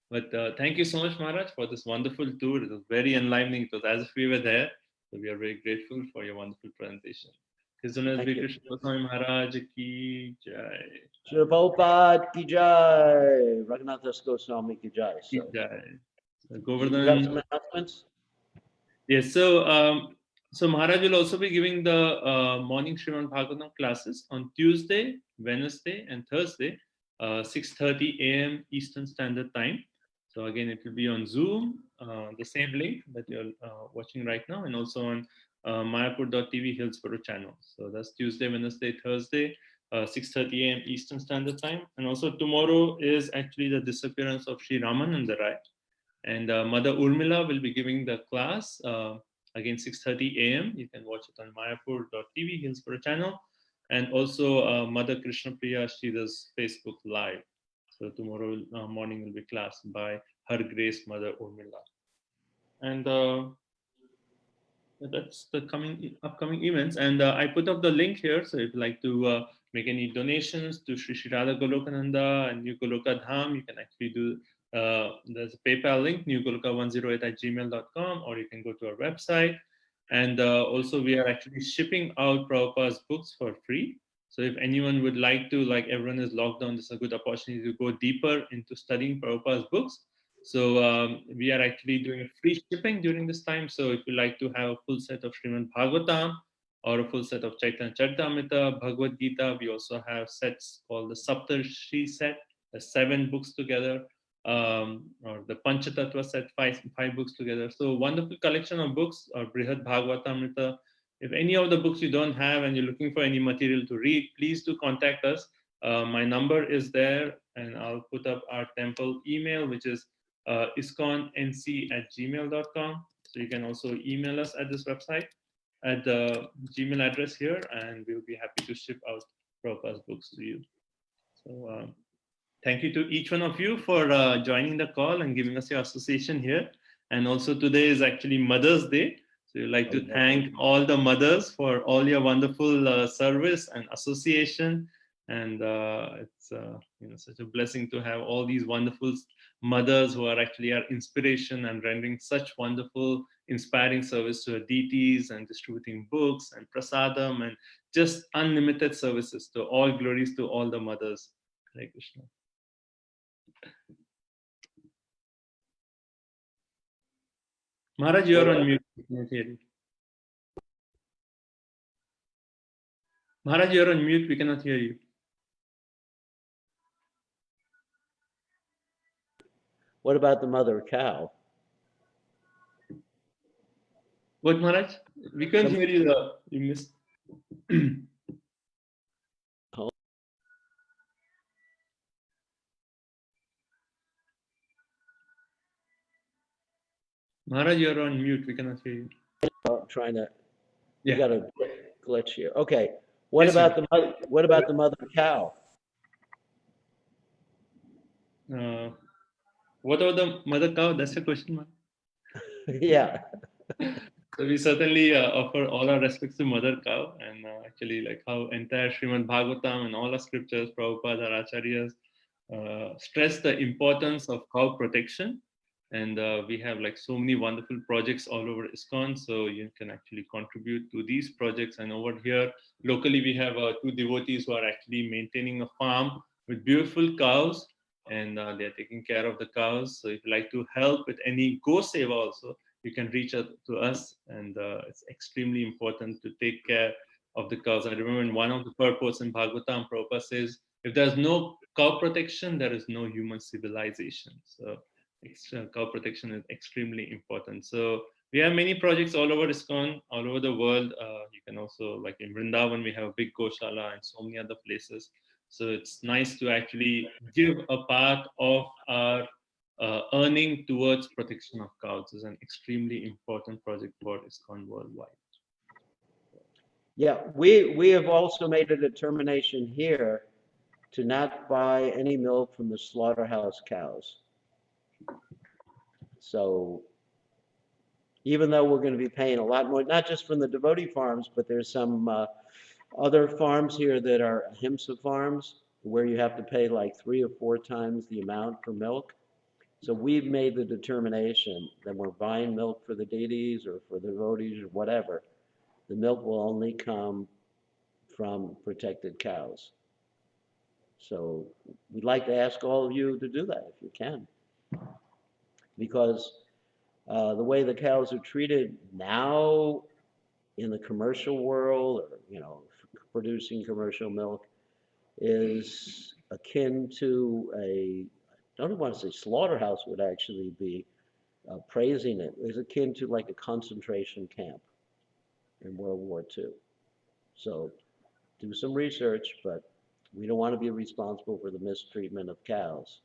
But thank you so much, Maharaj, for this wonderful tour. It was very enlivening. It was as if we were there. So we are very grateful for your wonderful presentation. His Holiness
Thank
Bhai
you.
Krishna Goswami Maharaj ki jai.
Srila Prabhupada ki jai. Raghunath Das Goswami ki jai.
Ki
So
jai. So
you have
Govardhan.
some announcements?
Yes, so Maharaj will also be giving the morning Srimad Bhagavatam classes on Tuesday, Wednesday, and Thursday, 6:30 a.m. Eastern Standard Time. So again, it will be on Zoom, the same link that you're watching right now, and also on Mayapur.tv Hillsborough channel. So that's Tuesday, Wednesday, Thursday, 6:30 a.m. Eastern Standard Time. And also tomorrow is actually the disappearance of Sri Ramananda Rai. And Mother Urmila will be giving the class again 6:30 a.m. You can watch it on Mayapur.tv Hillsborough channel, and also Mother Krishna Priya, she does Facebook Live. So tomorrow morning will be class by Her Grace Mother Urmila. And that's the upcoming events. And I put up the link here. So if you'd like to make any donations to Sri Sri Radha Golokananda and New Goloka Dham, you can actually do. There's a PayPal link, newgoloka108@gmail.com, or you can go to our website. And also, we are actually shipping out Prabhupada's books for free. So if anyone would like to, like everyone is locked down, this is a good opportunity to go deeper into studying Prabhupada's books. So we are actually doing free shipping during this time. So if you like to have a full set of Srimad Bhagavatam or a full set of Chaitanya Charitamrita, Bhagavad Gita, we also have sets called the Saptarshi set, the 7 books together, or the Panchatattva set, five books together. So wonderful collection of books, or Brihad Bhagavatamrita. If any of the books you don't have and you're looking for any material to read, please do contact us. My number is there, and I'll put up our temple email, which is iskonNC@gmail.com. So you can also email us at this website at the Gmail address here, and we'll be happy to ship out Prabhupada's books to you. So thank you to each one of you for joining the call and giving us your association here. And also today is actually Mother's Day. So we'd like to thank all the mothers for all your wonderful service and association. And it's such a blessing to have all these wonderful mothers who are actually our inspiration and rendering such wonderful, inspiring service to our deities and distributing books and prasadam and just unlimited services. To all glories to all the mothers. Hare Krishna. Maharaj, you are on mute. We cannot hear you. Maharaj, you are on mute. We cannot hear you.
What about the mother cow?
What, Maharaj? We can't hear you. You missed. Maharaj, you are on mute. We cannot hear you.
I'm trying to.
Yeah.
You got a glitch here. Okay. What
Yes,
about the mother? What about the mother cow?
What about the mother cow? That's the question, man.
Yeah.
So we certainly offer all our respects to Mother Cow, and actually like how entire Srimad Bhagavatam and all our scriptures, Prabhupada, our acharyas, stress the importance of cow protection. And we have like so many wonderful projects all over ISKCON, so you can actually contribute to these projects. And over here, locally, we have 2 devotees who are actually maintaining a farm with beautiful cows, and they're taking care of the cows. So if you like to help with any Go Seva also, you can reach out to us, and it's extremely important to take care of the cows. I remember in one of the purports in Bhagavatam, Prabhupada says, if there's no cow protection, there is no human civilization. So cow protection is extremely important. So we have many projects all over ISKCON, all over the world. You can also, like in Vrindavan, we have a big Goshala and so many other places. So it's nice to actually give a part of our earning towards protection of cows. Is an extremely important project for ISKCON worldwide.
Yeah, we have also made a determination here to not buy any milk from the slaughterhouse cows. So even though we're going to be paying a lot more, not just from the devotee farms, but there's some other farms here that are ahimsa farms where you have to pay like 3 or 4 times the amount for milk. So we've made the determination that we're buying milk for the deities or for the devotees or whatever. The milk will only come from protected cows. So we'd like to ask all of you to do that if you can. Because the way the cows are treated now in the commercial world, or producing commercial milk, is akin to I don't want to say slaughterhouse would actually be praising it. It's akin to like a concentration camp in World War II. So do some research, but we don't want to be responsible for the mistreatment of cows.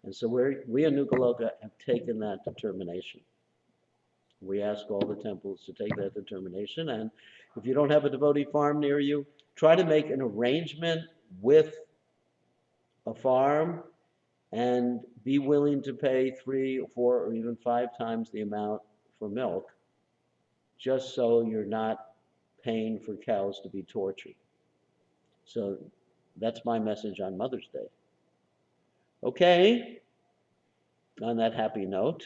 And so we in Nukaloka have taken that determination. We ask all the temples to take that determination. And if you don't have a devotee farm near you, try to make an arrangement with a farm and be willing to pay 3 or 4 or even 5 times the amount for milk, just so you're not paying for cows to be tortured. So that's my message on Mother's Day. Okay, on that happy note,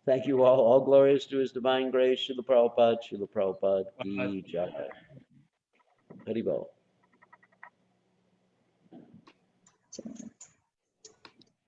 thank you all. All glorious to His divine grace, Srila Prabhupada, Srila Prabhupada Ki Jai. Haribol.